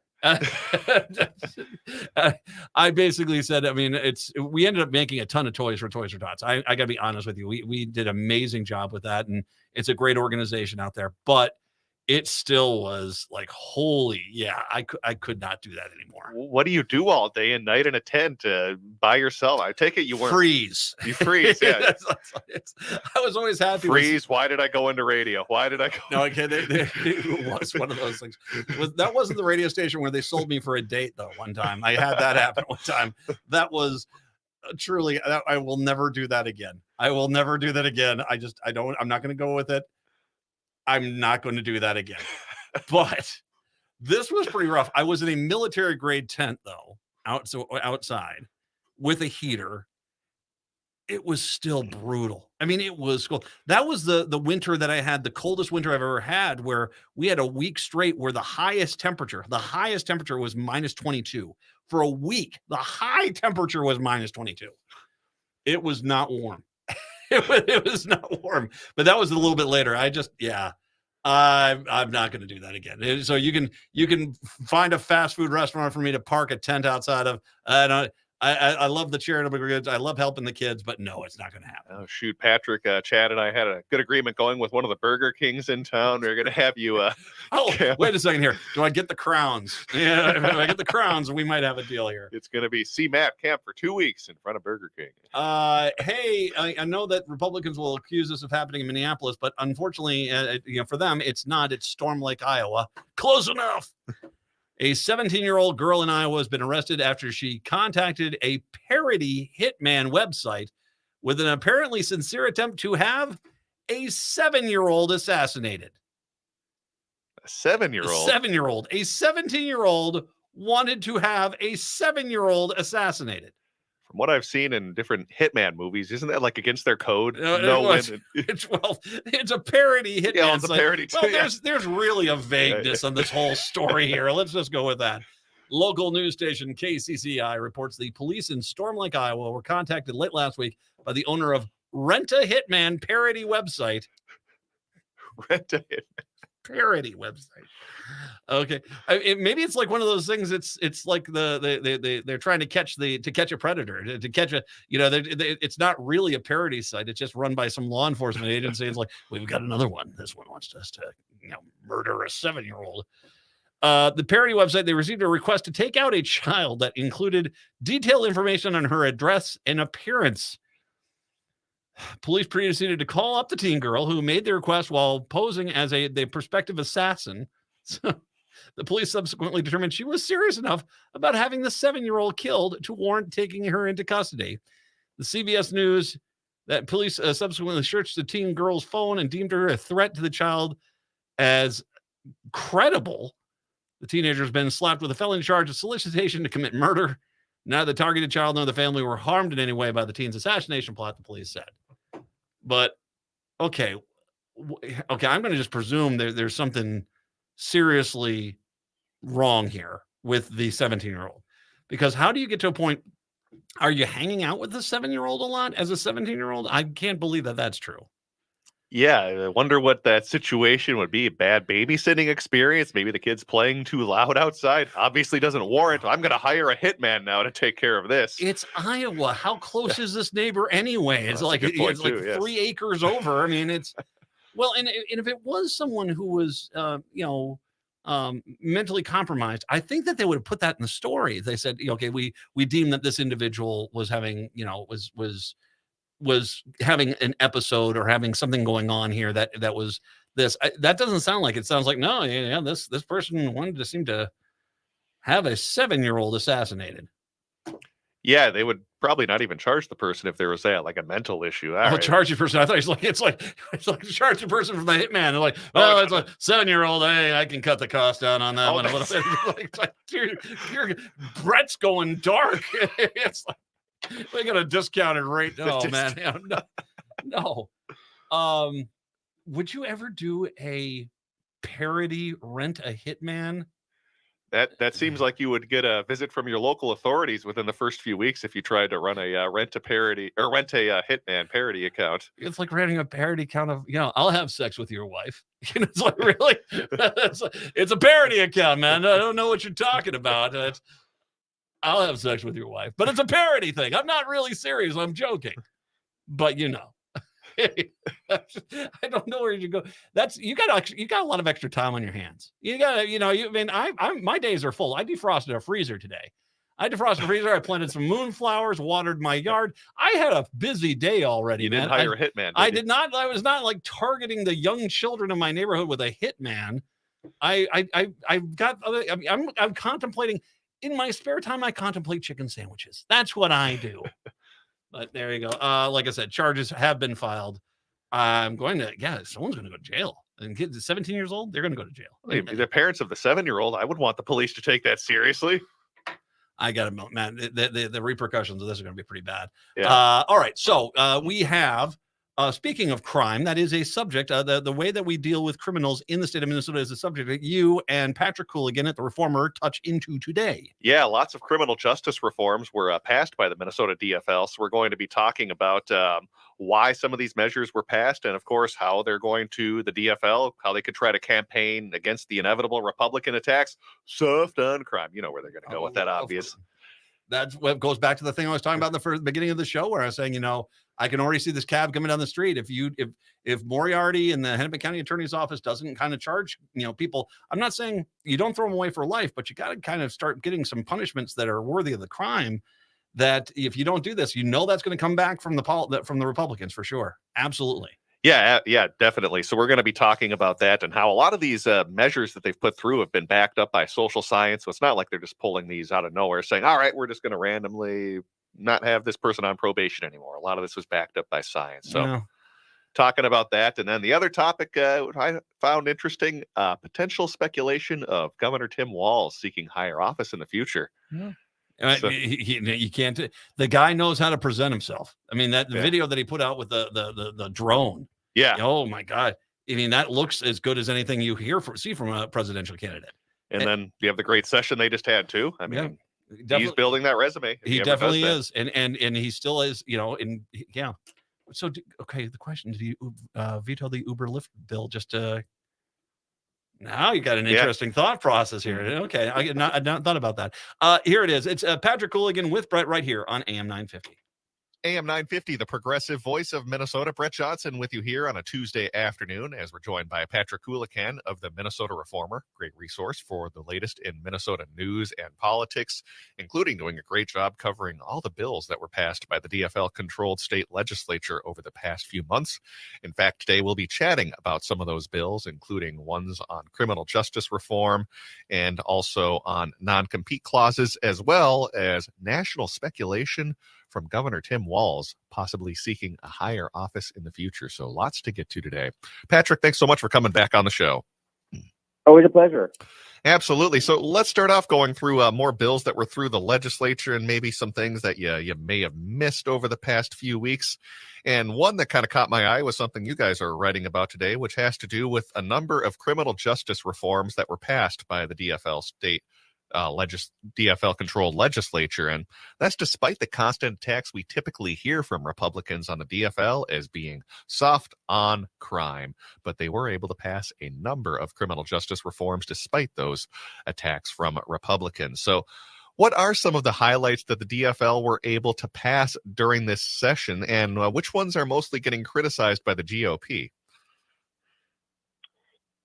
I basically said, I mean, we ended up making a ton of toys for Toys for Tots. I got to be honest with you. We did an amazing job with that. And it's a great organization out there. But it still was like, holy, yeah, I could not do that anymore. What do you do all day and night in a tent by yourself? I take it you weren't. Freeze. You freeze, yeah. I was always happy. Freeze. Why did I go into radio? Why did I go? No, okay, it was one of those things. That wasn't the radio station where they sold me for a date, though, one time. I had that happen one time. That was truly, I will never do that again. I will never do that again. I'm not going to go with it. I'm not going to do that again. But this was pretty rough. I was in a military grade tent, though, outside with a heater. It was still brutal. I mean, it was cold. That was the winter that I had, the coldest winter I've ever had, where we had a week straight where the highest temperature was minus 22. For a week, the high temperature was minus 22. It was not warm. It was not warm, but that was a little bit later. I'm not going to do that again. So you can find a fast food restaurant for me to park a tent outside of. I love the charitable goods. I love helping the kids, but no, it's not going to happen. Oh, shoot, Patrick, Chad and I had a good agreement going with one of the Burger Kings in town. We're going to have you. Wait a second here. Do I get the crowns? Yeah, if I get the crowns, we might have a deal here. It's going to be CMAP camp for 2 weeks in front of Burger King. Hey, I know that Republicans will accuse this of happening in Minneapolis, but unfortunately, for them, it's not. It's Storm Lake, Iowa. Close enough. A 17-year-old girl in Iowa has been arrested after she contacted a parody hitman website with an apparently sincere attempt to have a 7-year-old assassinated. A 7-year-old? A 7-year-old. A 17-year-old wanted to have a 7-year-old assassinated. From what I've seen in different Hitman movies, isn't that like against their code? It's a parody Hitman. Yeah, it's a parody too. Well, there's really a vagueness on this whole story here. Let's just go with that. Local news station KCCI reports the police in Storm Lake, Iowa were contacted late last week by the owner of Rent a Hitman parody website. Rent a Hitman parody website. Okay, maybe it's like one of those things. It's like they're trying to catch a predator, to catch a, it's not really a parody site. It's just run by some law enforcement agency. It's like, we've got another one. This one wants us to murder a 7-year-old. The parody website, they received a request to take out a child that included detailed information on her address and appearance. Police proceeded to call up the teen girl who made the request while posing as the prospective assassin. So the police subsequently determined she was serious enough about having the 7-year-old killed to warrant taking her into custody. The CBS News that police subsequently searched the teen girl's phone and deemed her a threat to the child as credible. The teenager has been slapped with a felony charge of solicitation to commit murder. Neither the targeted child nor the family were harmed in any way by the teen's assassination plot, the police said. But, okay, I'm going to just presume there's something seriously wrong here with the 17-year-old. Because how do you get to a point, are you hanging out with the 7-year-old a lot as a 17-year-old? I can't believe that that's true. Yeah, I wonder what that situation would be. A bad babysitting experience. Maybe the kid's playing too loud outside. Obviously doesn't warrant. I'm going to hire a hitman now to take care of this. It's Iowa. How close is this neighbor anyway? It's like 3 acres over. I mean, it's well, and if it was someone who was, mentally compromised, I think that they would have put that in the story. They said, okay, we deem that this individual was having, was having an episode or having something going on here that was this. That doesn't sound like it. Sounds like, no, this person wanted to seem to have a 7-year-old assassinated. Yeah, they would probably not even charge the person if there was like a mental issue. Charge the person. I thought it's like charge the person from the hitman. They're like, it's a 7-year-old. Hey, I can cut the cost down on that one a little bit. Like, dude, Brett's going dark. It's like, we got a discounted rate. Oh man, no. Would you ever do a parody Rent a Hitman? That seems like you would get a visit from your local authorities within the first few weeks if you tried to run a rent a hitman parody account. It's like running a parody account of, I'll have sex with your wife. It's like, really? It's a parody account, man. I don't know what you're talking about. I'll have sex with your wife, but it's a parody thing. I'm not really serious. I'm joking, but I don't know where you go. You got a lot of extra time on your hands. You got my days are full. I defrosted a freezer today. I planted some moonflowers, watered my yard. I had a busy day already. You didn't hire a hitman. I did not. I was not like targeting the young children of my neighborhood with a hitman. I'm contemplating. In my spare time, I contemplate chicken sandwiches. That's what I do. But there you go. Like I said, charges have been filed. I'm going to, someone's going to go to jail. And kids 17 years old, they're going to go to jail. The parents of the 7-year-old, I would want the police to take that seriously. I got to, man, the repercussions of this are going to be pretty bad. Yeah. All right. So we have, speaking of crime, that is a subject. The way that we deal with criminals in the state of Minnesota is a subject that you and Patrick Cooligan at the Reformer touch into today. Yeah, lots of criminal justice reforms were passed by the Minnesota DFL. So we're going to be talking about why some of these measures were passed and, of course, how they're going to the DFL, how they could try to campaign against the inevitable Republican attacks. Soft on crime. You know where they're going to go with that, obvious. That's what goes back to the thing I was talking about in the beginning of the show, where I was saying, I can already see this cab coming down the street. If Moriarty and the Hennepin County Attorney's Office doesn't kind of charge, people, I'm not saying you don't throw them away for life, but you got to kind of start getting some punishments that are worthy of the crime. That if you don't do this, that's going to come back from the Republicans for sure. Absolutely. Yeah, definitely. So we're going to be talking about that and how a lot of these measures that they've put through have been backed up by social science. So it's not like they're just pulling these out of nowhere saying, all right, we're just going to randomly not have this person on probation anymore. A lot of this was backed up by science. So talking about that. And then the other topic I found interesting, potential speculation of Governor Tim Walz seeking higher office in the future. So- You can't. The guy knows how to present himself. I mean, that video that he put out with the drone. Yeah. Oh my God. I mean, that looks as good as anything you see from a presidential candidate. And then you have the great session they just had too. I mean, he's definitely- building that resume. if He ever does definitely that. is, and he still is. Yeah. So okay, the question: did he veto the Uber Lyft bill? Just now you got an interesting thought process here. Okay, I had not thought about that. Here it is. It's Patrick Cooligan with Brett right here on AM 950. AM 950, the progressive voice of Minnesota. Brett Johnson with you here on a Tuesday afternoon as we're joined by Patrick Coolican of the Minnesota Reformer. Great resource for the latest in Minnesota news and politics, including doing a great job covering all the bills that were passed by the DFL-controlled state legislature over the past few months. In fact, today we'll be chatting about some of those bills, including ones on criminal justice reform and also on non-compete clauses, as well as national speculation from Governor Tim Walz, possibly seeking a higher office in the future. So lots to get to today. Patrick, thanks so much for coming back on the show. Always a pleasure. Absolutely. So let's start off going through more bills that were through the legislature and maybe some things that you may have missed over the past few weeks. And one that kind of caught my eye was something you guys are writing about today, which has to do with a number of criminal justice reforms that were passed by the DFL state DFL-controlled legislature, and that's despite the constant attacks we typically hear from Republicans on the DFL as being soft on crime. But they were able to pass a number of criminal justice reforms despite those attacks from Republicans. So what are some of the highlights that the DFL were able to pass during this session, and which ones are mostly getting criticized by the GOP?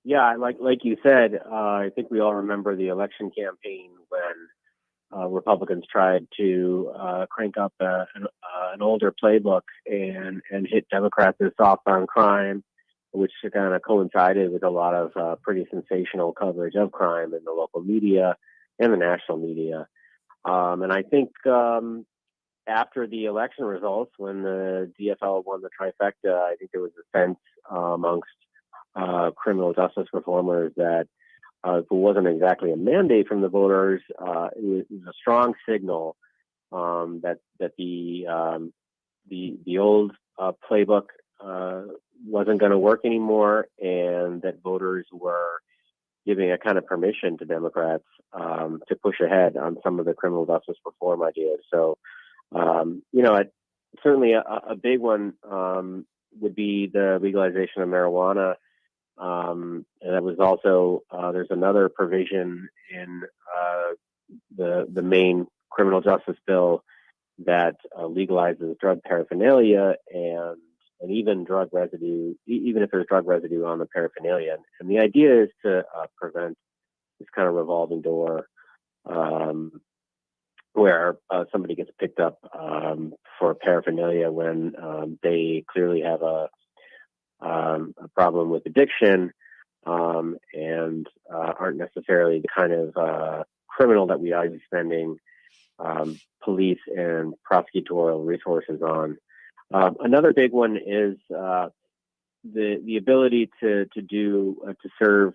Yeah, like you said, I think we all remember the election campaign when Republicans tried to crank up an older playbook and hit Democrats as soft on crime, which kind of coincided with a lot of pretty sensational coverage of crime in the local media and the national media. And I think after the election results, when the DFL won the trifecta, I think there was a sense amongst criminal justice reformers that if it wasn't exactly a mandate from the voters, it was a strong signal that the old playbook wasn't going to work anymore, and that voters were giving a kind of permission to Democrats to push ahead on some of the criminal justice reform ideas. So, certainly a big one would be the legalization of marijuana. And that was also there's another provision in the main criminal justice bill that legalizes drug paraphernalia and even drug residue, even if there's drug residue on the paraphernalia. And the idea is to prevent this kind of revolving door where somebody gets picked up for paraphernalia when they clearly have a problem with addiction and aren't necessarily the kind of criminal that we ought to be spending police and prosecutorial resources on. Another big one is the ability to serve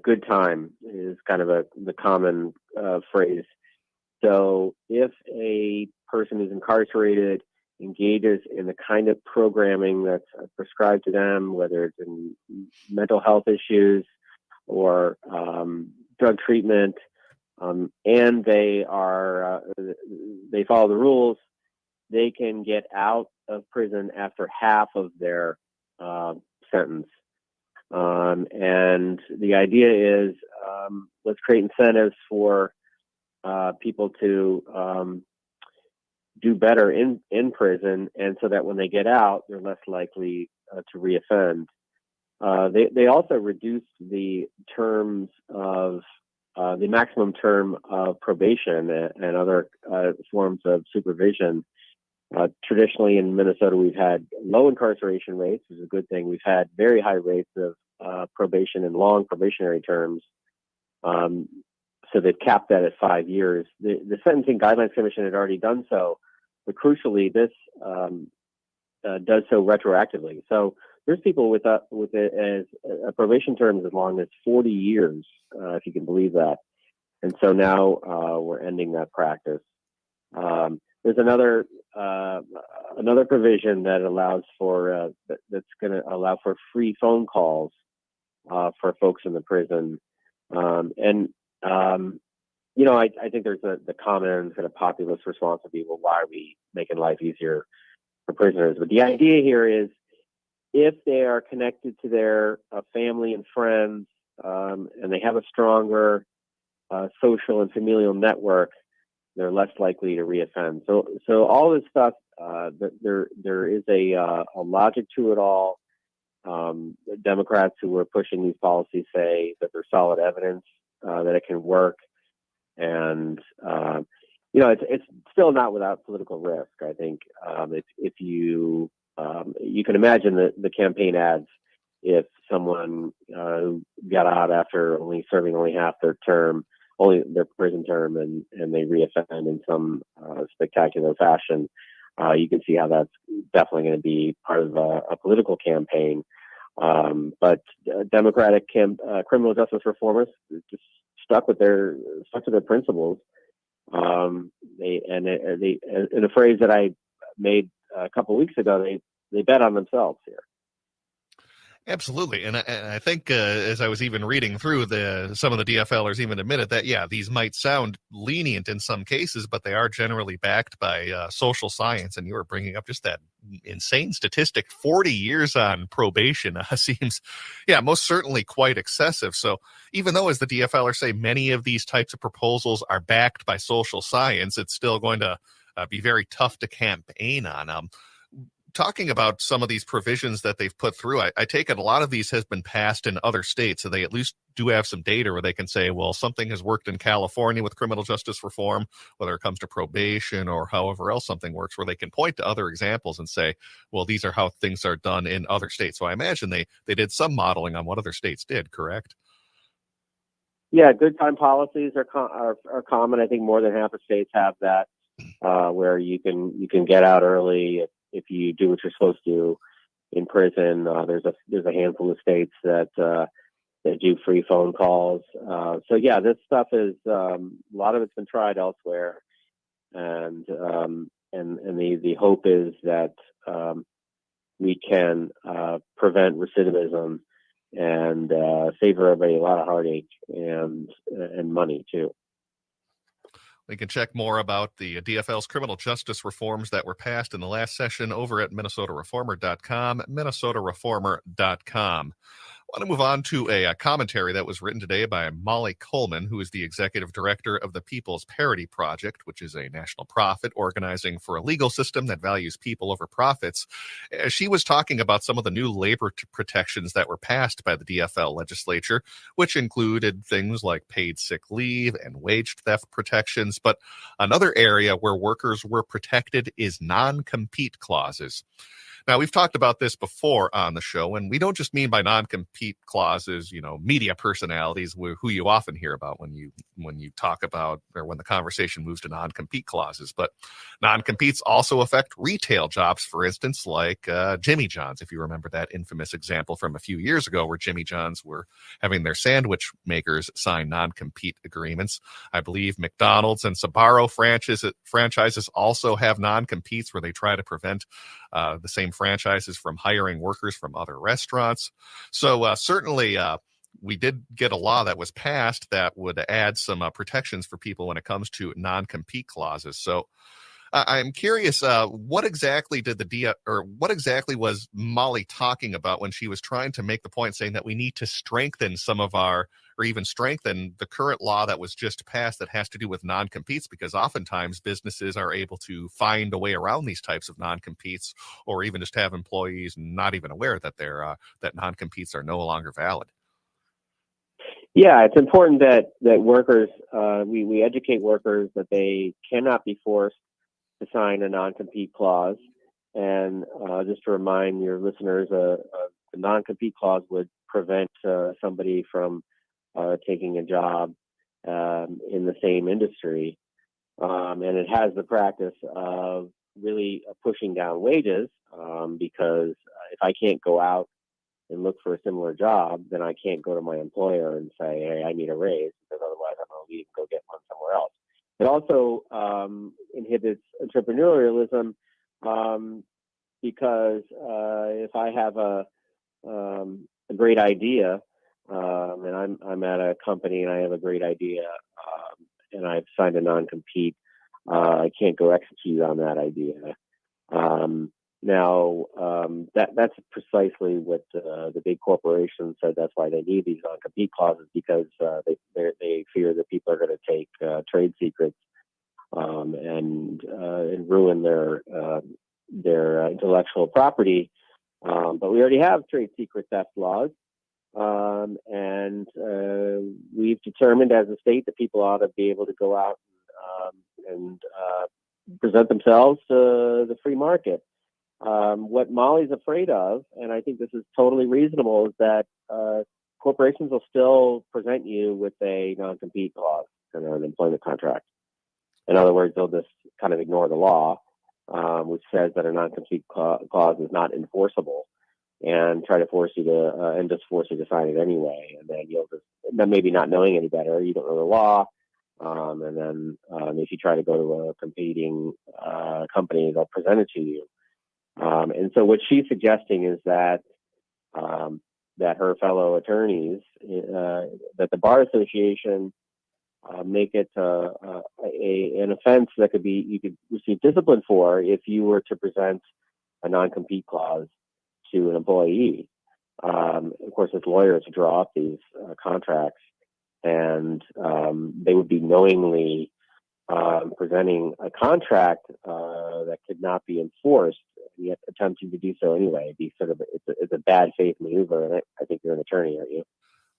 good time is kind of the common phrase. So if a person is incarcerated engages in the kind of programming that's prescribed to them, whether it's in mental health issues or drug treatment, and they follow the rules, they can get out of prison after half of their sentence. And the idea is let's create incentives for people to do better in prison, and so that when they get out, they're less likely to reoffend. They also reduced the terms of the maximum term of probation and other forms of supervision. Traditionally in Minnesota, we've had low incarceration rates, which is a good thing. We've had very high rates of probation and long probationary terms. So they've capped that at 5 years. The Sentencing Guidelines Commission had already done so. But crucially, this does so retroactively. So there's people with a probation term as long as 40 years, if you can believe that. And so now we're ending that practice. There's another provision that allows for that's going to allow for free phone calls for folks in the prison. I think there's the common sort of populist response to be, well, why are we making life easier for prisoners? But the idea here is, if they are connected to their family and friends, and they have a stronger social and familial network, they're less likely to reoffend. So all this stuff, there is a logic to it all. Democrats who are pushing these policies say that there's solid evidence that it can work, and it's still not without political risk. I think if you can imagine the campaign ads if someone who got out after serving only half their term, only their prison term, and they reoffend in some spectacular fashion. You can see how that's definitely going to be part of a political campaign. But Democratic criminal justice reformers just stuck to their principles. They in a phrase that I made a couple of weeks ago, they bet on themselves here. Absolutely. And I think as I was even reading through some of the DFLers even admitted that, yeah, these might sound lenient in some cases, but they are generally backed by social science. And you were bringing up just that insane statistic, 40 years on probation seems, most certainly quite excessive. So even though, as the DFLers say, many of these types of proposals are backed by social science, it's still going to be very tough to campaign on. Talking about some of these provisions that they've put through, I take it a lot of these has been passed in other states, so they at least do have some data where they can say, well, something has worked in California with criminal justice reform, whether it comes to probation or however else something works, where they can point to other examples and say, well, these are how things are done in other states. So I imagine they did some modeling on what other states did, correct? Yeah, good time policies are common. I think more than half of states have that, where you can get out early if you do what you're supposed to do in prison. There's a handful of states that do free phone calls. This stuff is a lot of it's been tried elsewhere, and the hope is that we can prevent recidivism and save everybody a lot of heartache and money too. We can check more about the DFL's criminal justice reforms that were passed in the last session over at minnesotareformer.com, minnesotareformer.com. I want to move on to a commentary that was written today by Molly Coleman, who is the executive director of the People's Parity Project, which is a national profit organizing for a legal system that values people over profits. She was talking about some of the new labor protections that were passed by the DFL legislature, which included things like paid sick leave and wage theft protections. But another area where workers were protected is non-compete clauses. Now, we've talked about this before on the show, and we don't just mean by non-compete clauses, media personalities who you often hear about when you talk about, or when the conversation moves to non-compete clauses. But non-competes also affect retail jobs, for instance, like Jimmy John's. If you remember that infamous example from a few years ago where Jimmy John's were having their sandwich makers sign non-compete agreements. I believe McDonald's and Sbarro franchises also have non-competes where they try to prevent the same franchises from hiring workers from other restaurants. So certainly we did get a law that was passed that would add some protections for people when it comes to non-compete clauses. So I'm curious, what exactly was Molly talking about when she was trying to make the point saying that we need to strengthen or even strengthen the current law that was just passed that has to do with non-competes, because oftentimes businesses are able to find a way around these types of non-competes, or even just have employees not even aware that that non-competes are no longer valid. Yeah, it's important that workers, we educate workers that they cannot be forced to sign a non-compete clause. And just to remind your listeners, a non-compete clause would prevent somebody from taking a job in the same industry. And it has the practice of really pushing down wages because if I can't go out and look for a similar job, then I can't go to my employer and say, hey, I need a raise, because otherwise I'm going to leave and go get one somewhere else. It also inhibits entrepreneurialism because if I have a great idea and I'm at a company and I have a great idea and I've signed a non-compete, I can't go execute on that idea. That's precisely what the big corporations said. That's why they need these non-compete clauses, because they fear that people are going to take trade secrets and ruin their intellectual property. But we already have trade secret theft laws, and we've determined as a state that people ought to be able to go out and present themselves to the free market. What Molly's afraid of, and I think this is totally reasonable, is that corporations will still present you with a non-compete clause in an employment contract. In other words, they'll just kind of ignore the law, which says that a non-compete clause is not enforceable, and try to force you to, and just force you to sign it anyway. And then then maybe not knowing any better, you don't know the law. And then if you try to go to a competing company, they'll present it to you. And so what she's suggesting is that that her fellow attorneys, that the Bar Association make it an offense that you could receive discipline for if you were to present a non-compete clause to an employee. Of course, as lawyers draw up these contracts, and they would be knowingly presenting a contract that could not be enforced, yet attempting to do so anyway. It'd be sort of it's a bad faith maneuver, and I think you're an attorney, aren't you?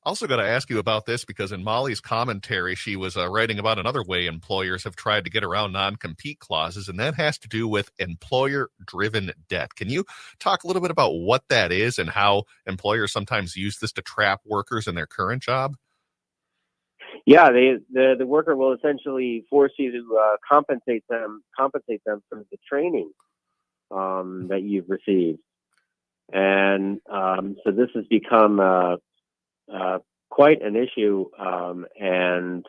Also got to ask you about this, because in Molly's commentary, she was writing about another way employers have tried to get around non-compete clauses, and that has to do with employer-driven debt. Can you talk a little bit about what that is and how employers sometimes use this to trap workers in their current job? Yeah, the worker will essentially force you to compensate them for the training that you've received, and so this has become quite an issue, and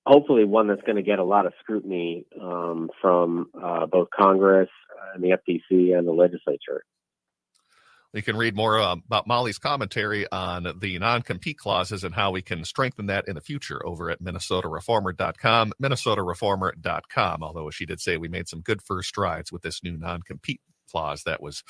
hopefully one that's going to get a lot of scrutiny from both Congress and the FTC and the legislature. You can read more about Molly's commentary on the non-compete clauses and how we can strengthen that in the future over at MinnesotaReformer.com, MinnesotaReformer.com, although she did say we made some good first strides with this new non-compete clause that was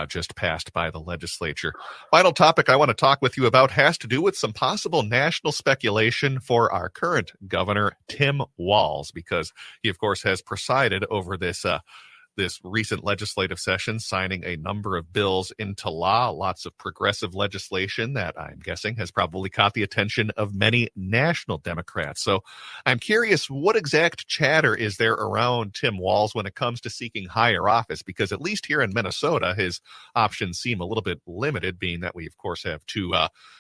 just passed by the legislature. Final topic I want to talk with you about has to do with some possible national speculation for our current governor, Tim Walz, because he, of course, has presided over this recent legislative session, signing a number of bills into law, lots of progressive legislation that I'm guessing has probably caught the attention of many national Democrats. So I'm curious, what exact chatter is there around Tim Walz when it comes to seeking higher office? Because at least here in Minnesota, his options seem a little bit limited, being that we, of course, have two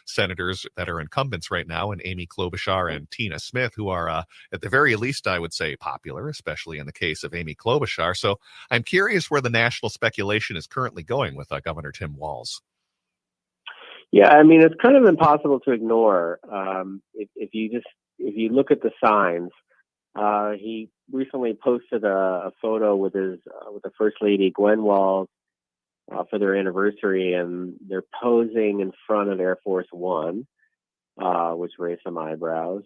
senators that are incumbents right now, and Amy Klobuchar and Tina Smith, who are, at the very least, I would say, popular, especially in the case of Amy Klobuchar. So I'm curious where the national speculation is currently going with Governor Tim Walz. Yeah, I mean, it's kind of impossible to ignore. If you look at the signs, he recently posted a photo with the First Lady Gwen Walz for their anniversary, and they're posing in front of Air Force One, which raised some eyebrows.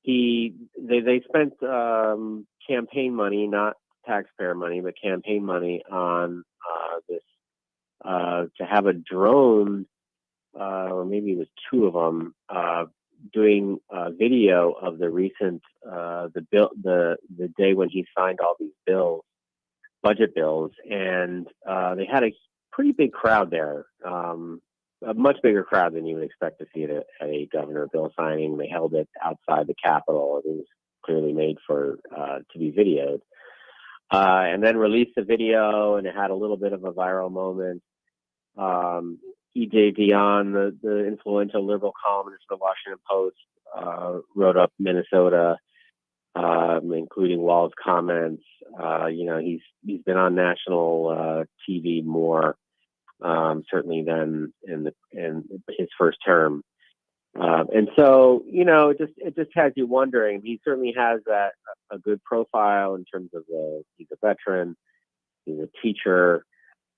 They spent campaign money, not taxpayer money, but campaign money on this to have a drone, or maybe it was two of them, doing video of the recent the day when he signed all these budget bills, and they had a pretty big crowd there, a much bigger crowd than you would expect to see at a governor bill signing. They held it outside the Capitol. It was clearly made for to be videoed. And then released a video, and it had a little bit of a viral moment. E.J. Dionne, the influential liberal columnist of the Washington Post, wrote up Minnesota including Wall's comments. He's been on national TV more certainly than in his first term. And so, it just has you wondering. He certainly has a good profile in terms of he's a veteran, he's a teacher,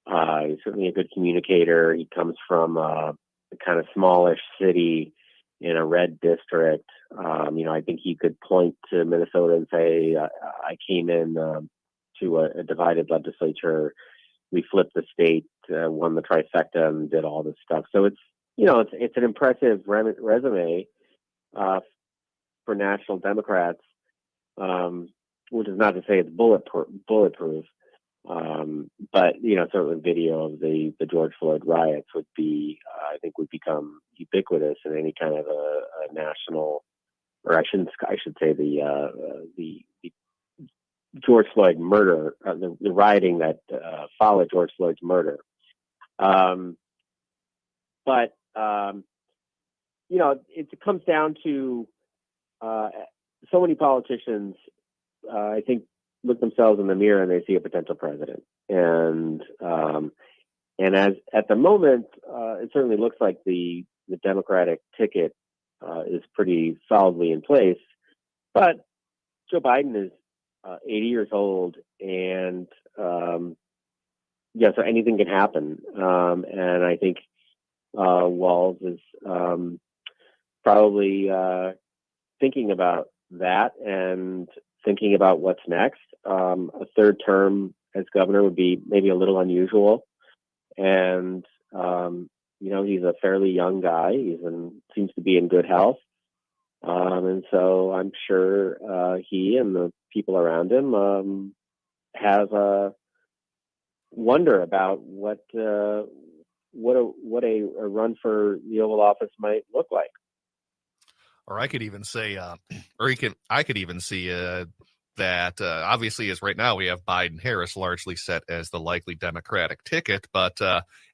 he's certainly a good communicator. He comes from a kind of smallish city in a red district. I think he could point to Minnesota and say, I came in to a divided legislature. We flipped the state, won the trifecta, and did all this stuff. So it's an impressive resume for national Democrats, which is not to say it's bulletproof. But certainly video of the George Floyd riots would become ubiquitous in any kind of a national, or I should say the George Floyd murder, the rioting that followed George Floyd's murder. But it comes down to so many politicians, I think, look themselves in the mirror and they see a potential president. And as at the moment, it certainly looks like the Democratic ticket is pretty solidly in place. But Joe Biden is 80 years old, and so anything can happen. And I think Walz is probably thinking about that and thinking about what's next. A third term as governor would be maybe a little unusual. And, he's a fairly young guy. Seems to be in good health. And so I'm sure he and the people around him have a wonder about what a run for the Oval Office might look like. Or I could even say, I could even see that obviously, as right now we have Biden-Harris largely set as the likely Democratic ticket, but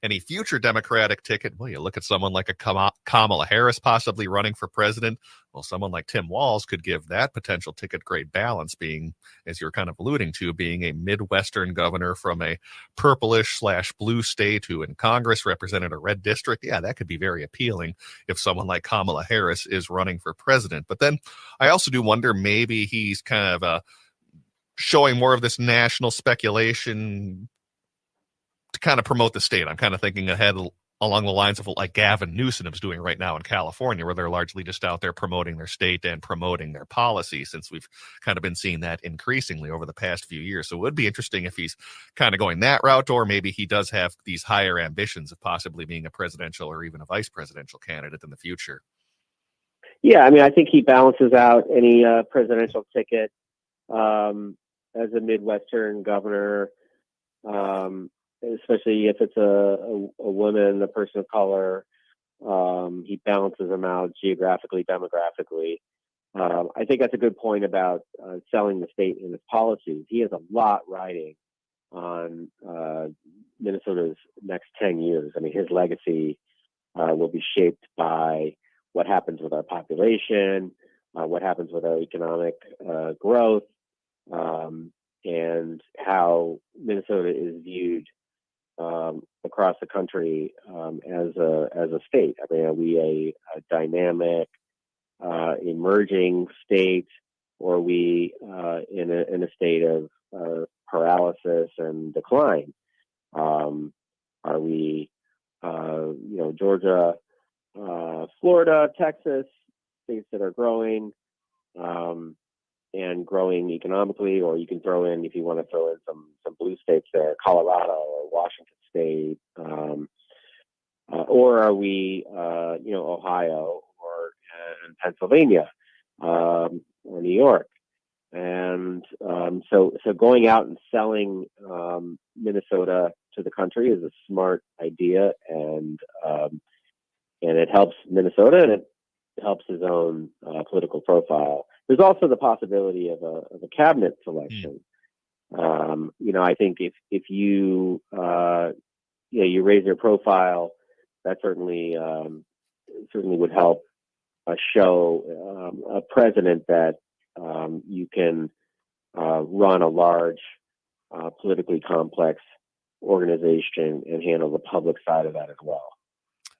any future Democratic ticket, well, you look at someone like a Kamala Harris possibly running for president. Well, someone like Tim Walz could give that potential ticket great balance, being, as you're kind of alluding to, being a Midwestern governor from a purplish/blue state who in Congress represented a red district. Yeah, that could be very appealing if someone like Kamala Harris is running for president. But then I also do wonder, maybe he's kind of showing more of this national speculation to kind of promote the state. I'm kind of thinking ahead along the lines of what like Gavin Newsom is doing right now in California, where they're largely just out there promoting their state and promoting their policy, since we've kind of been seeing that increasingly over the past few years. So it would be interesting if he's kind of going that route, or maybe he does have these higher ambitions of possibly being a presidential or even a vice presidential candidate in the future. Yeah, I think he balances out any presidential ticket as a Midwestern governor, especially if it's a woman, a person of color. He balances them out geographically, demographically. I think that's a good point about selling the state and its policies. He has a lot riding on Minnesota's next 10 years. His legacy will be shaped by what happens with our population, what happens with our economic growth, and how Minnesota is viewed across the country as a state. Are we a dynamic, emerging state, or are we in a state of paralysis and decline? Are we, Georgia, Florida, Texas, states that are growing and growing economically, or you can throw in, if you want to throw in some blue states there, Colorado or Washington State, or are we, Ohio or and Pennsylvania or New York? And so going out and selling Minnesota to the country is a smart idea, and it helps Minnesota, and it helps his own political profile. There's also the possibility of a cabinet selection. I think if you you raise your profile, that certainly would help show a president that you can run a large, politically complex organization and handle the public side of that as well.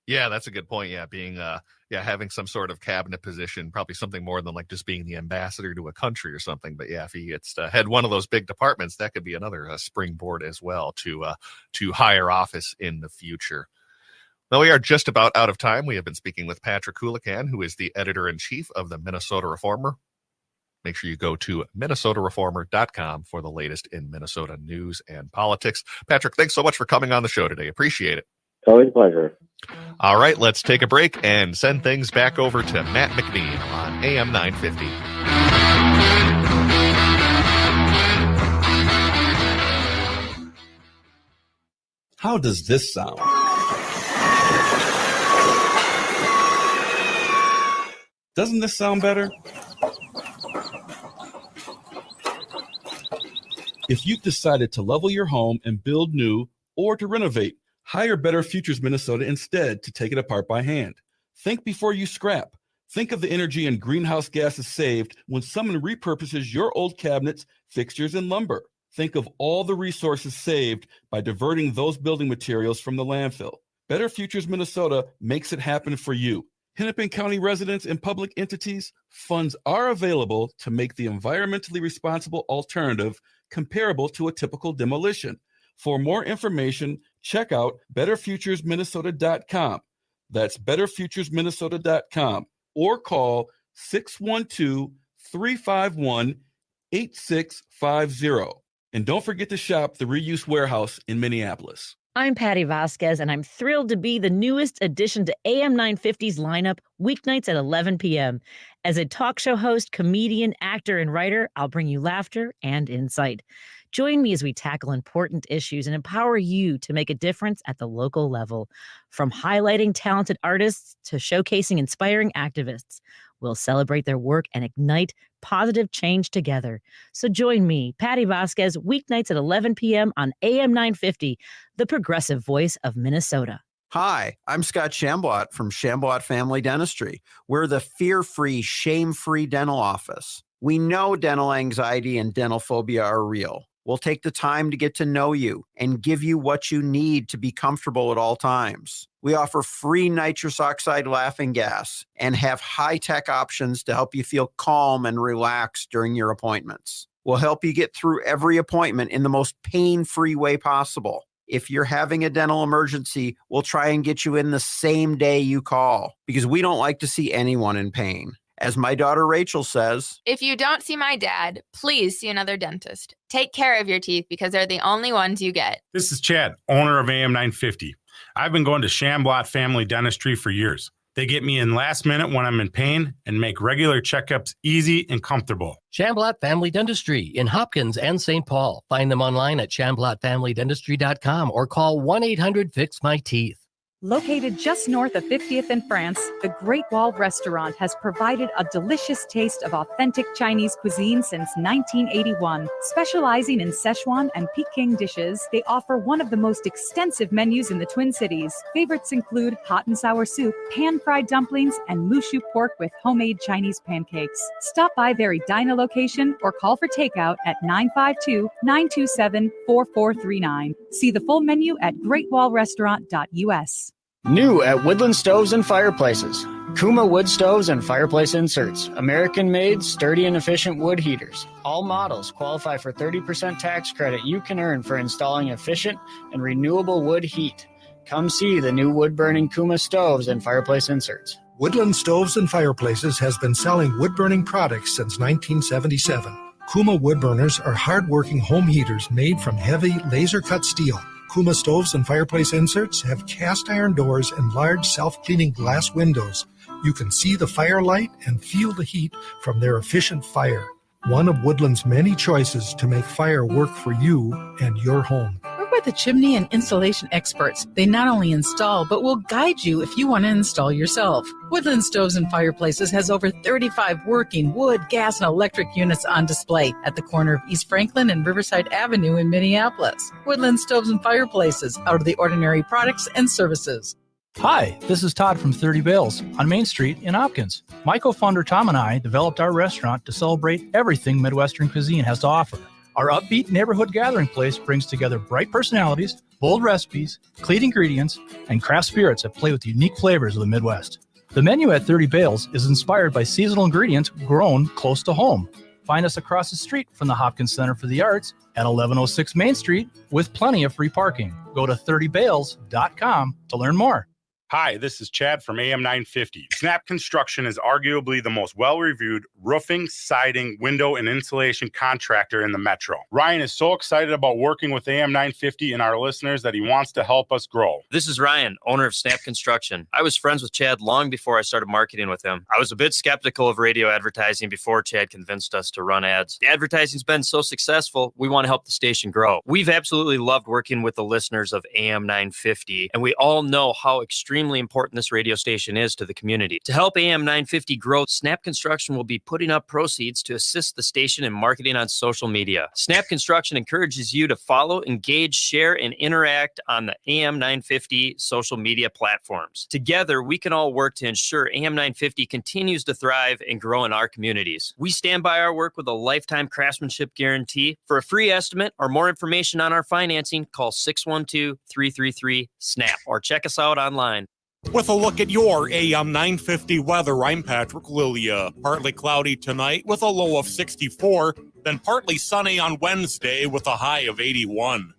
Yeah, that's a good point. Yeah, being having some sort of cabinet position, probably something more than like just being the ambassador to a country or something. But yeah, if he gets to head one of those big departments, that could be another springboard as well to higher office in the future. Now, we are just about out of time. We have been speaking with Patrick Coolican, who is the editor-in-chief of the Minnesota Reformer. Make sure you go to minnesotareformer.com for the latest in Minnesota news and politics. Patrick, thanks so much for coming on the show today. Appreciate it. Always a pleasure. All right, let's take a break and send things back over to Matt McNeil on AM 950. How does this sound? Doesn't this sound better? If you've decided to level your home and build new or to renovate, hire Better Futures Minnesota instead to take it apart by hand. Think before you scrap. Think of the energy and greenhouse gases saved when someone repurposes your old cabinets, fixtures, and lumber. Think of all the resources saved by diverting those building materials from the landfill. Better Futures Minnesota makes it happen for you. Hennepin County residents and public entities, funds are available to make the environmentally responsible alternative comparable to a typical demolition. For more information, check out betterfuturesminnesota.com. That's betterfuturesminnesota.com or call 612-351-8650. And don't forget to shop the Reuse Warehouse in Minneapolis. I'm Patty Vasquez, and I'm thrilled to be the newest addition to AM 950's lineup, weeknights at 11 p.m. As a talk show host, comedian, actor, and writer, I'll bring you laughter and insight. Join me as we tackle important issues and empower you to make a difference at the local level. From highlighting talented artists to showcasing inspiring activists, we'll celebrate their work and ignite positive change together. So join me, Patty Vasquez, weeknights at 11 p.m. on AM 950, the progressive voice of Minnesota. Hi, I'm Scott Shambot from Shambot Family Dentistry. We're the fear-free, shame-free dental office. We know dental anxiety and dental phobia are real. We'll take the time to get to know you and give you what you need to be comfortable at all times. We offer free nitrous oxide laughing gas and have high-tech options to help you feel calm and relaxed during your appointments. We'll help you get through every appointment in the most pain-free way possible. If you're having a dental emergency, we'll try and get you in the same day you call because we don't like to see anyone in pain. As my daughter Rachel says, if you don't see my dad, please see another dentist. Take care of your teeth because they're the only ones you get. This is Chad, owner of AM 950. I've been going to Shambot Family Dentistry for years. They get me in last minute when I'm in pain and make regular checkups easy and comfortable. Shambot Family Dentistry in Hopkins and St. Paul. Find them online at shamblotfamilydentistry.com or call 1-800-FIX-MY-TEETH. Located just north of 50th in France, the Great Wall Restaurant has provided a delicious taste of authentic Chinese cuisine since 1981. Specializing in Szechuan and Peking dishes, they offer one of the most extensive menus in the Twin Cities. Favorites include hot and sour soup, pan-fried dumplings, and mushu pork with homemade Chinese pancakes. Stop by their Edina location or call for takeout at 952-927-4439. See the full menu at greatwallrestaurant.us. New at Woodland Stoves and Fireplaces. Kuma wood stoves and fireplace inserts. American-made, sturdy and efficient wood heaters. All models qualify for 30% tax credit you can earn for installing efficient and renewable wood heat. Come see the new wood-burning Kuma stoves and fireplace inserts. Woodland Stoves and Fireplaces has been selling wood-burning products since 1977. Kuma wood burners are hard-working home heaters made from heavy, laser-cut steel. Kuma stoves and fireplace inserts have cast iron doors and large self-cleaning glass windows. You can see the firelight and feel the heat from their efficient fire. One of Woodland's many choices to make fire work for you and your home. We're with the chimney and installation experts. They not only install, but will guide you if you want to install yourself. Woodland Stoves and Fireplaces has over 35 working wood, gas, and electric units on display at the corner of East Franklin and Riverside Avenue in Minneapolis. Woodland Stoves and Fireplaces, out of the ordinary products and services. Hi, this is Todd from 30 Bales on Main Street in Hopkins. My co-founder Tom and I developed our restaurant to celebrate everything Midwestern cuisine has to offer. Our upbeat neighborhood gathering place brings together bright personalities, bold recipes, clean ingredients, and craft spirits that play with the unique flavors of the Midwest. The menu at 30 Bales is inspired by seasonal ingredients grown close to home. Find us across the street from the Hopkins Center for the Arts at 1106 Main Street with plenty of free parking. Go to 30bales.com to learn more. Hi, this is Chad from AM 950. Snap Construction is arguably the most well-reviewed roofing, siding, window, and insulation contractor in the metro. Ryan is so excited about working with AM 950 and our listeners that he wants to help us grow. This is Ryan, owner of Snap Construction. I was friends with Chad long before I started marketing with him. I was a bit skeptical of radio advertising before Chad convinced us to run ads. The advertising's been so successful, we want to help the station grow. We've absolutely loved working with the listeners of AM 950, and we all know how extremely important this radio station is to the community. To help AM 950 grow, Snap Construction will be putting up proceeds to assist the station in marketing on social media. Snap Construction encourages you to follow, engage, share, and interact on the AM 950 social media platforms. Together, we can all work to ensure AM 950 continues to thrive and grow in our communities. We stand by our work with a lifetime craftsmanship guarantee. For a free estimate or more information on our financing, call 612-333-SNAP or check us out online. With a look at your AM 950 weather, I'm Patrick Lilia. Partly cloudy tonight with a low of 64, then partly sunny on Wednesday with a high of 81.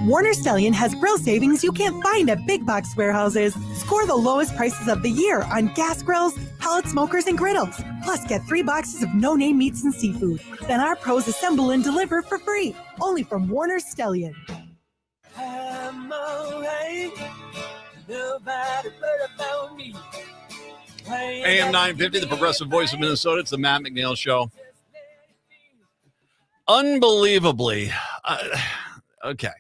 Warner Stellian has grill savings you can't find at big box warehouses. Score the lowest prices of the year on gas grills, pellet smokers, and griddles. Plus, get 3 boxes of no-name meats and seafood. Then our pros assemble and deliver for free. Only from Warner Stellian. I'm alright. Nobody but about me. AM 950, the progressive voice of Minnesota. It's the Matt McNeil Show. Unbelievably, okay.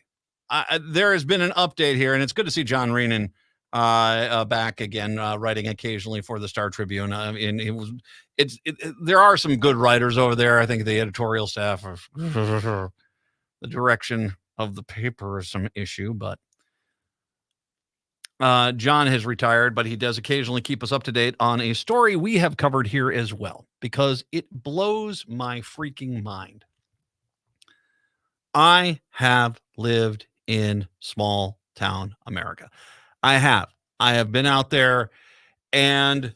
There has been an update here, and it's good to see John Reenan back again, writing occasionally for the Star Tribune. And there are some good writers over there. I think the editorial staff, the direction of the paper is some issue, but John has retired, but he does occasionally keep us up to date on a story we have covered here as well, because it blows my freaking mind. I have lived in small town America. I have been out there, and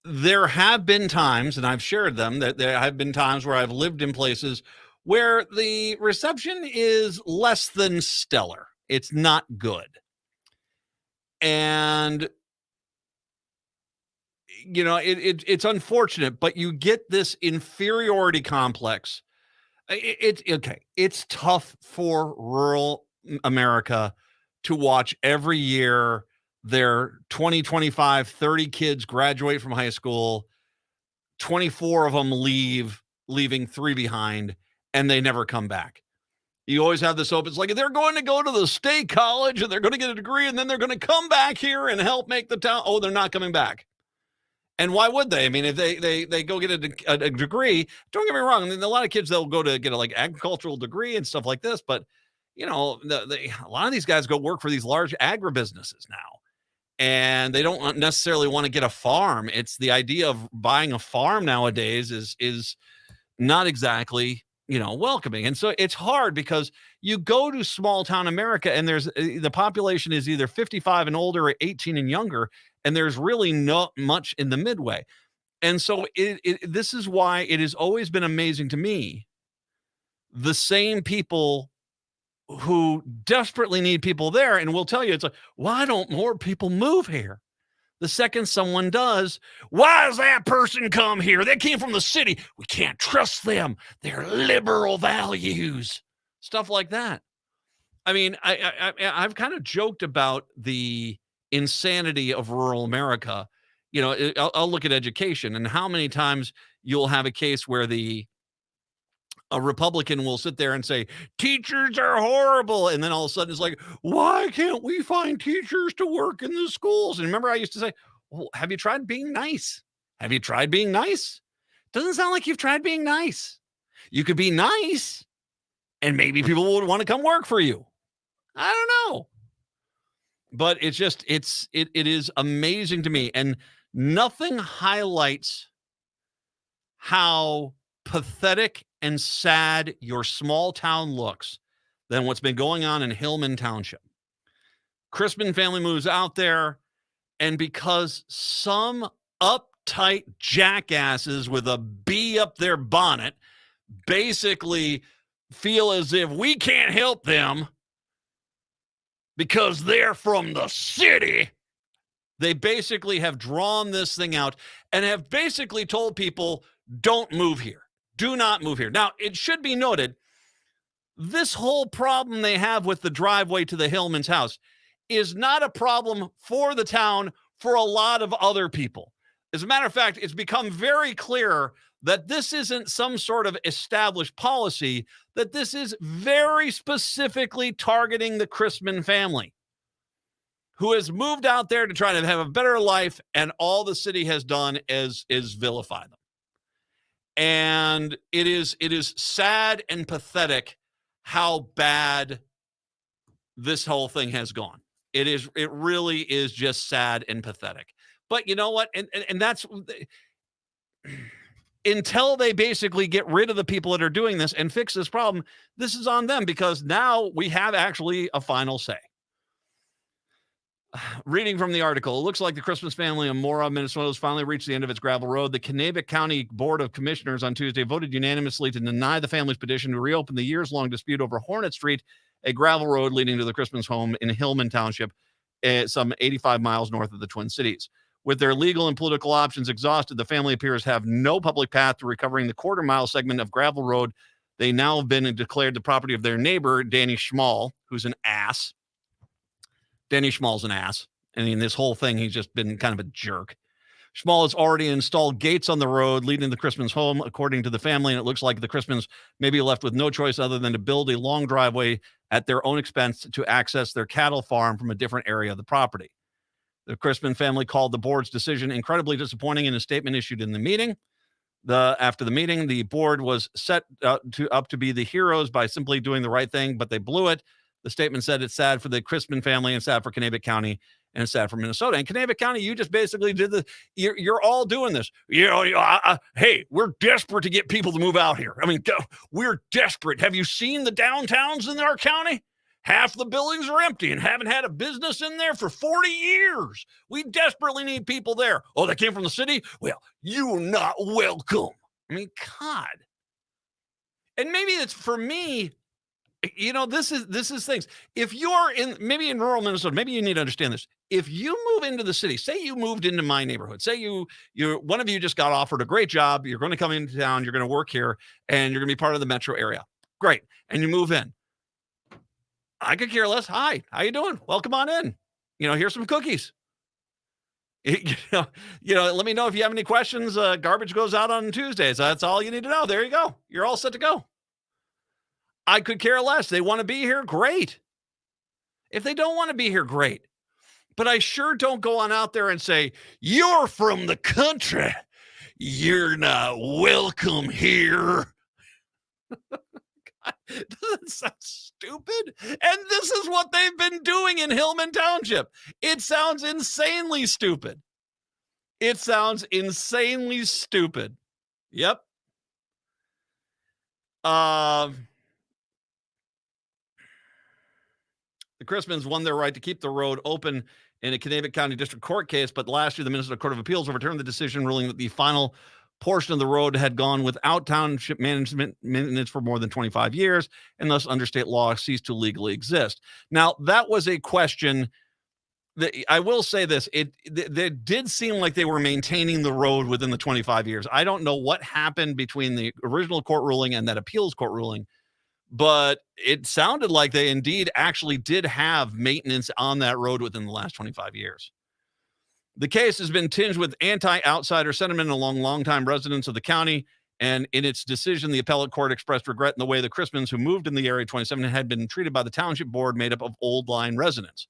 there have been times, and I've shared them, that there have been times where I've lived in places where the reception is less than stellar. It's not good. And, you know, it's unfortunate, but you get this inferiority complex. It's tough for rural America to watch every year their 20, 25, 30 kids graduate from high school, 24 of them leaving 3 behind, and they never come back. You always have this hope. It's like they're going to go to the state college and they're going to get a degree, and then they're going to come back here and help make the town. Oh, they're not coming back. And why would they? I mean, if they go get a degree, don't get me wrong. I mean, a lot of kids, they'll go to get a agricultural degree and stuff like this. But, you know, a lot of these guys go work for these large agribusinesses now. And they don't necessarily want to get a farm. It's the idea of buying a farm nowadays is not exactly, you know, welcoming. And so it's hard because you go to small town America and there's the population is either 55 and older or 18 and younger, and there's really not much in the midway. And so this is why it has always been amazing to me, the same people who desperately need people there and will tell you, it's like, why don't more people move here? The second someone does, why does that person come here? They came from the city. We can't trust them. They're liberal values. Stuff like that. I mean, I've kind of joked about the insanity of rural America. You know, I'll look at education and how many times you'll have a case where a Republican will sit there and say, teachers are horrible. And then all of a sudden it's like, why can't we find teachers to work in the schools? And remember, I used to say, well, have you tried being nice? Have you tried being nice? Doesn't sound like you've tried being nice. You could be nice and maybe people would want to come work for you. I don't know. But it's just, it is amazing to me. And nothing highlights how pathetic and sad your small town looks than what's been going on in Hillman Township. Crispin family moves out there, and because some uptight jackasses with a bee up their bonnet basically feel as if we can't help them because they're from the city, they basically have drawn this thing out and have basically told people, don't move here. Do not move here. Now, it should be noted, this whole problem they have with the driveway to the Hillman's house is not a problem for the town, for a lot of other people. As a matter of fact, it's become very clear that this isn't some sort of established policy, that this is very specifically targeting the Crispin family, who has moved out there to try to have a better life, and all the city has done is vilify them. And it is sad and pathetic how bad this whole thing has gone. It really is just sad and pathetic. But you know what? And that's until they basically get rid of the people that are doing this and fix this problem, this is on them, because now we have actually a final say. Reading from the article, it looks like the Christmas family in Mora, Minnesota has finally reached the end of its gravel road. The Kanabec County Board of Commissioners on Tuesday voted unanimously to deny the family's petition to reopen the years-long dispute over Hornet Street, a gravel road leading to the Christmas home in Hillman Township, some 85 miles north of the Twin Cities. With their legal and political options exhausted, the family appears to have no public path to recovering the quarter-mile segment of gravel road. They now have been declared the property of their neighbor, Danny Schmall, who's an ass. Danny Schmall's an ass. I mean, this whole thing, he's just been kind of a jerk. Schmall has already installed gates on the road leading to the Crispin's home, according to the family, and it looks like the Crispins may be left with no choice other than to build a long driveway at their own expense to access their cattle farm from a different area of the property. The Crispin family called the board's decision incredibly disappointing in a statement issued in the meeting. After the meeting, the board was set up to be the heroes by simply doing the right thing, but they blew it. The statement said it's sad for the Crispin family and sad for Kanabec County and it's sad for Minnesota. And Kanabec County, you just basically did the, you're all doing this. You know, hey, we're desperate to get people to move out here. I mean, we're desperate. Have you seen the downtowns in our county? Half the buildings are empty and haven't had a business in there for 40 years. We desperately need people there. Oh, they came from the city? Well, you're not welcome. I mean, God. And maybe it's for me, you know, this is things. If you're maybe in rural Minnesota, maybe you need to understand this. If you move into the city, say you moved into my neighborhood, say you're one of you just got offered a great job. You're going to come into town. You're going to work here and you're going to be part of the metro area. Great. And you move in. I could care less. Hi, how you doing? Welcome on in. You know, here's some cookies. You know, let me know if you have any questions. Garbage goes out on Tuesdays. That's all you need to know. There you go. You're all set to go. I could care less. They want to be here. Great. If they don't want to be here, great. But I sure don't go on out there and say, you're from the country. You're not welcome here. Doesn't that sound stupid? And this is what they've been doing in Hillman Township. It sounds insanely stupid. It sounds insanely stupid. Yep. The Crispins won their right to keep the road open in a Kanabec County District Court case, but last year the Minnesota Court of Appeals overturned the decision, ruling that the final portion of the road had gone without township management maintenance for more than 25 years, and thus under state law ceased to legally exist. Now, that was a question that I will say this, it did seem like they were maintaining the road within the 25 years. I don't know what happened between the original court ruling and that appeals court ruling, but it sounded like they indeed actually did have maintenance on that road within the last 25 years. The case has been tinged with anti-outsider sentiment among longtime residents of the county, and in its decision, the appellate court expressed regret in the way the Crispins who moved in the area 27 had been treated by the township board made up of old line residents.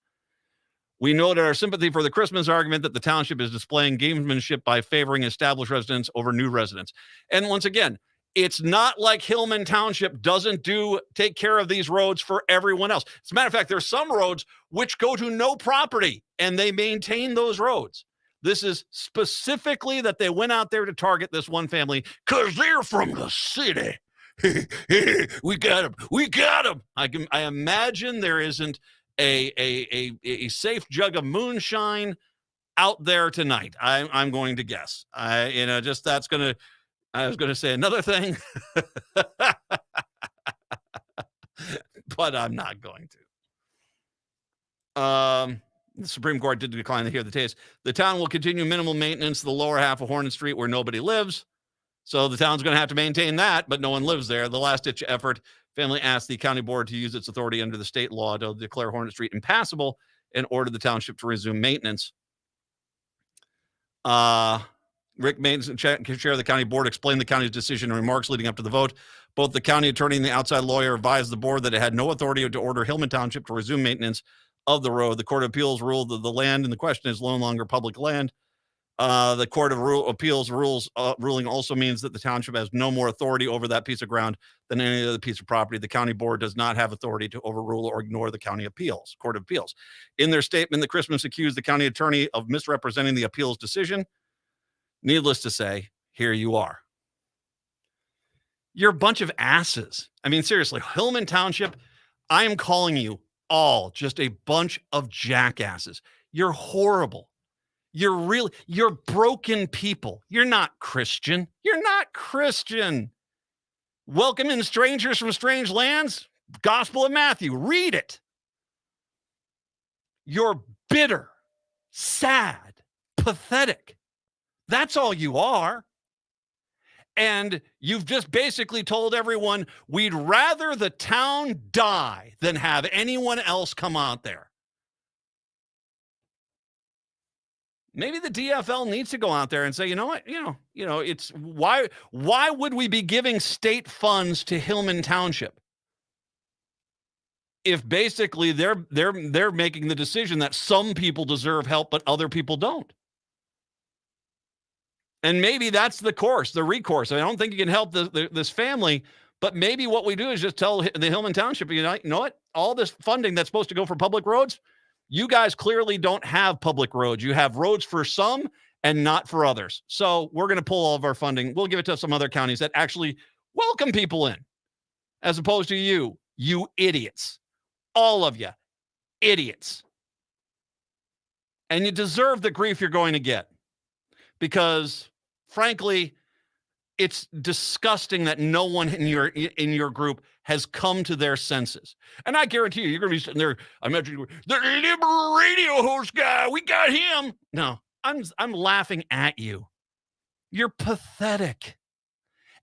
We noted our sympathy for the Crispins' argument that the township is displaying gamesmanship by favoring established residents over new residents. And once again, It's not like Hillman Township doesn't take care of these roads for everyone else. As a matter of fact, there's some roads which go to no property, and they maintain those roads. This is specifically that they went out there to target this one family because they're from the city. We got them. We got them. I imagine there isn't a safe jug of moonshine out there tonight. I'm going to guess. That's going to. I was going to say another thing, but I'm not going to. The Supreme Court did decline to hear the case. The town will continue minimal maintenance to the lower half of Hornet Street where nobody lives. So the town's going to have to maintain that, but no one lives there. The last-ditch effort, family asked the county board to use its authority under the state law to declare Hornet Street impassable and order the township to resume maintenance. Rick Maines, chair of the county board, explained the county's decision in remarks leading up to the vote. Both the county attorney and the outside lawyer advised the board that it had no authority to order Hillman Township to resume maintenance of the road. The Court of Appeals ruled that the land in the question is no longer public land. The Court of Appeals ruling also means that the township has no more authority over that piece of ground than any other piece of property. The county board does not have authority to overrule or ignore the Court of Appeals. In their statement, the Christmas accused the county attorney of misrepresenting the appeals decision. Needless to say, here you are. You're a bunch of asses. I mean, seriously, Hillman Township, I am calling you all just a bunch of jackasses. You're horrible. You're broken people. You're not Christian. You're not Christian. Welcoming strangers from strange lands, Gospel of Matthew, read it. You're bitter, sad, pathetic. That's all you are. And you've just basically told everyone, we'd rather the town die than have anyone else come out there. Maybe the DFL needs to go out there and say, you know what, it's why would we be giving state funds to Hillman Township if basically they're making the decision that some people deserve help but other people don't? And maybe that's the recourse. I don't think you can help this family, but maybe what we do is just tell the Hillman Township, you know what? All this funding that's supposed to go for public roads, you guys clearly don't have public roads. You have roads for some and not for others. So we're going to pull all of our funding. We'll give it to some other counties that actually welcome people in, as opposed to you idiots. All of you idiots. And you deserve the grief you're going to get because, frankly, it's disgusting that no one in your group has come to their senses. And I guarantee you're going to be sitting there. I imagine the liberal radio host guy. We got him. No, I'm laughing at you. You're pathetic,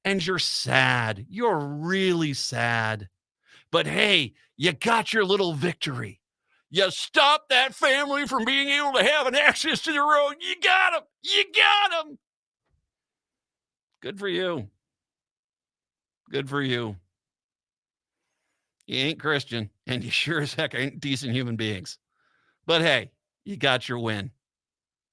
and you're sad. You're really sad. But hey, you got your little victory. You stopped that family from being able to have an access to the road. You got them. You got them. Good for you. Good for you. You ain't Christian, and you sure as heck ain't decent human beings. But hey, you got your win.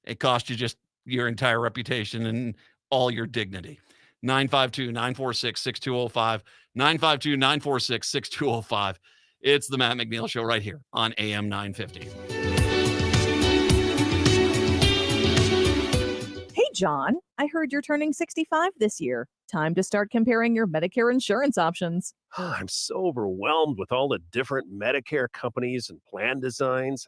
It cost you just your entire reputation and all your dignity. 952-946-6205. 952-946-6205. It's the Matt McNeil Show right here on AM 950. Hey, John, I heard you're turning 65 this year. Time to start comparing your Medicare insurance options. I'm so overwhelmed with all the different Medicare companies and plan designs.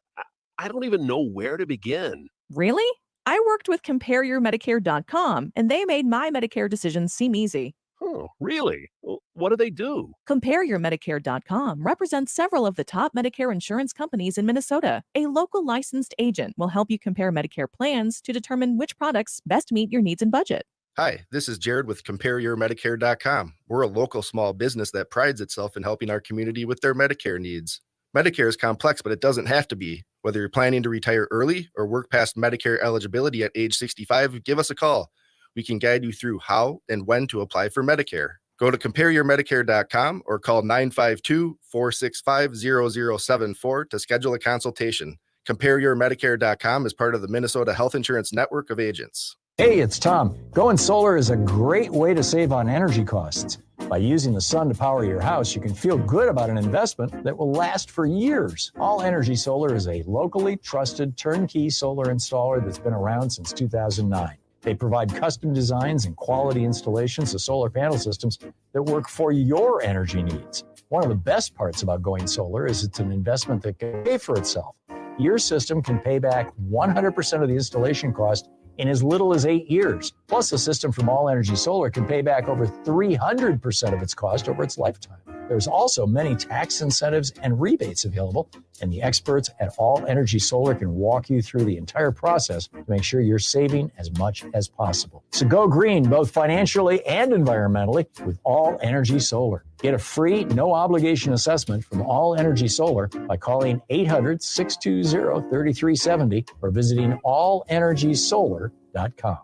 I don't even know where to begin. Really? I worked with CompareYourMedicare.com, and they made my Medicare decisions seem easy. Oh, really? What do they do? CompareYourMedicare.com represents several of the top Medicare insurance companies in Minnesota. A local licensed agent will help you compare Medicare plans to determine which products best meet your needs and budget. Hi, this is Jared with CompareYourMedicare.com. We're a local small business that prides itself in helping our community with their Medicare needs. Medicare is complex, but it doesn't have to be. Whether you're planning to retire early or work past Medicare eligibility at age 65, give us a call. We can guide you through how and when to apply for Medicare. Go to CompareYourMedicare.com or call 952-465-0074 to schedule a consultation. CompareYourMedicare.com is part of the Minnesota Health Insurance Network of Agents. Hey, it's Tom. Going solar is a great way to save on energy costs. By using the sun to power your house, you can feel good about an investment that will last for years. All Energy Solar is a locally trusted turnkey solar installer that's been around since 2009. They provide custom designs and quality installations of solar panel systems that work for your energy needs. One of the best parts about going solar is it's an investment that can pay for itself. Your system can pay back 100% of the installation cost in as little as 8 years. Plus, a system from All Energy Solar can pay back over 300% of its cost over its lifetime. There's also many tax incentives and rebates available, and the experts at All Energy Solar can walk you through the entire process to make sure you're saving as much as possible. So go green, both financially and environmentally, with All Energy Solar. Get a free, no-obligation assessment from All Energy Solar by calling 800-620-3370 or visiting allenergysolar.com.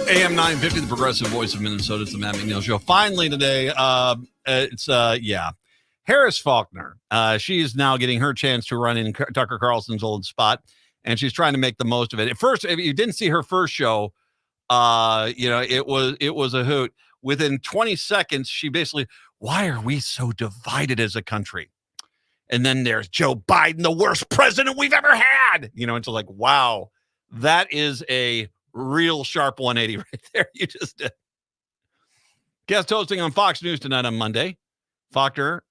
AM 950, the progressive voice of Minnesota. It's the Matt McNeil Show. Finally today, Harris Faulkner. She is now getting her chance to run in Tucker Carlson's old spot, and she's trying to make the most of it. At first, if you didn't see her first show, it was a hoot. Within 20 seconds, she basically, why are we so divided as a country? And then there's Joe Biden, the worst president we've ever had. It's like, wow, that is a real sharp 180 right there. You just did. Guest hosting on Fox News tonight on Monday, Faulkner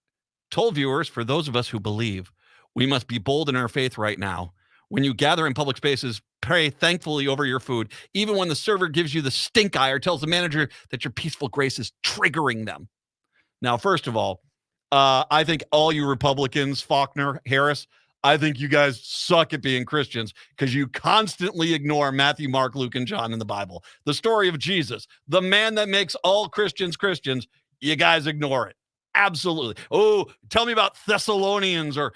told viewers, for those of us who believe, we must be bold in our faith right now. When you gather in public spaces, pray thankfully over your food, even when the server gives you the stink eye or tells the manager that your peaceful grace is triggering them. Now, first of all, I think all you Republicans, Faulkner, Harris, I think you guys suck at being Christians because you constantly ignore Matthew, Mark, Luke, and John in the Bible. The story of Jesus, the man that makes all Christians Christians, you guys ignore it. Absolutely. Oh, tell me about Thessalonians or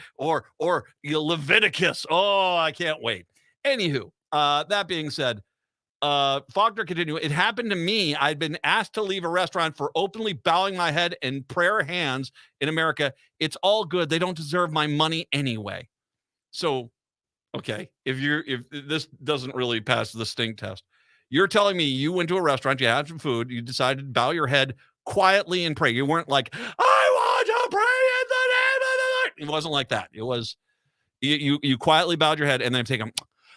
Leviticus. Oh, I can't wait. Anywho, that being said, Faulkner continued. It happened to me. I'd been asked to leave a restaurant for openly bowing my head and prayer hands in America. It's all good. They don't deserve my money anyway. So, okay, if this doesn't really pass the stink test, you're telling me you went to a restaurant, you had some food, you decided to bow your head quietly and pray. You weren't like, I want to pray in the name of the Lord. It wasn't like that. It was you quietly bowed your head and then taken.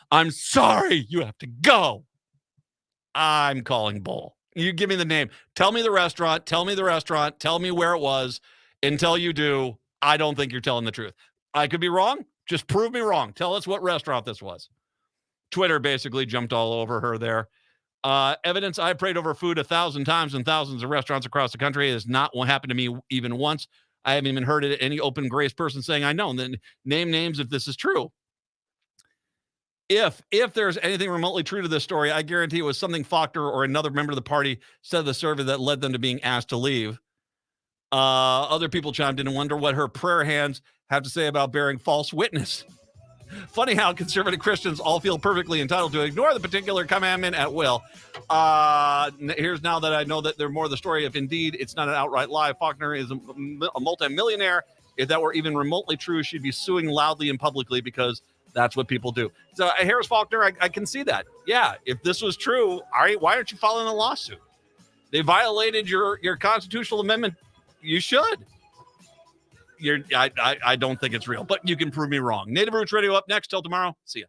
I'm sorry, you have to go. I'm calling bull. You give me the name. Tell me the restaurant. Tell me the restaurant. Tell me where it was. Until you do, I don't think you're telling the truth. I could be wrong. Just prove me wrong. Tell us what restaurant this was. Twitter basically jumped all over her there. Evidence I prayed over food 1,000 times in thousands of restaurants across the country is not what happened to me even once. I haven't even heard of any open grace person saying I know. And then name names if this is true. If there's anything remotely true to this story, I guarantee it was something Faulkner or another member of the party said of the survey that led them to being asked to leave. Other people chimed in and wonder what her prayer hands have to say about bearing false witness. Funny how conservative Christians all feel perfectly entitled to ignore the particular commandment at will. Here's now that I know that they're more of the story. If indeed it's not an outright lie, Faulkner is a multimillionaire. If that were even remotely true, she'd be suing loudly and publicly because that's what people do. So Harris Faulkner, I can see that. Yeah, if this was true, all right, why aren't you filing a lawsuit? They violated your constitutional amendment. You should. I don't think it's real, but you can prove me wrong. Native Roots Radio up next. Till tomorrow. See ya.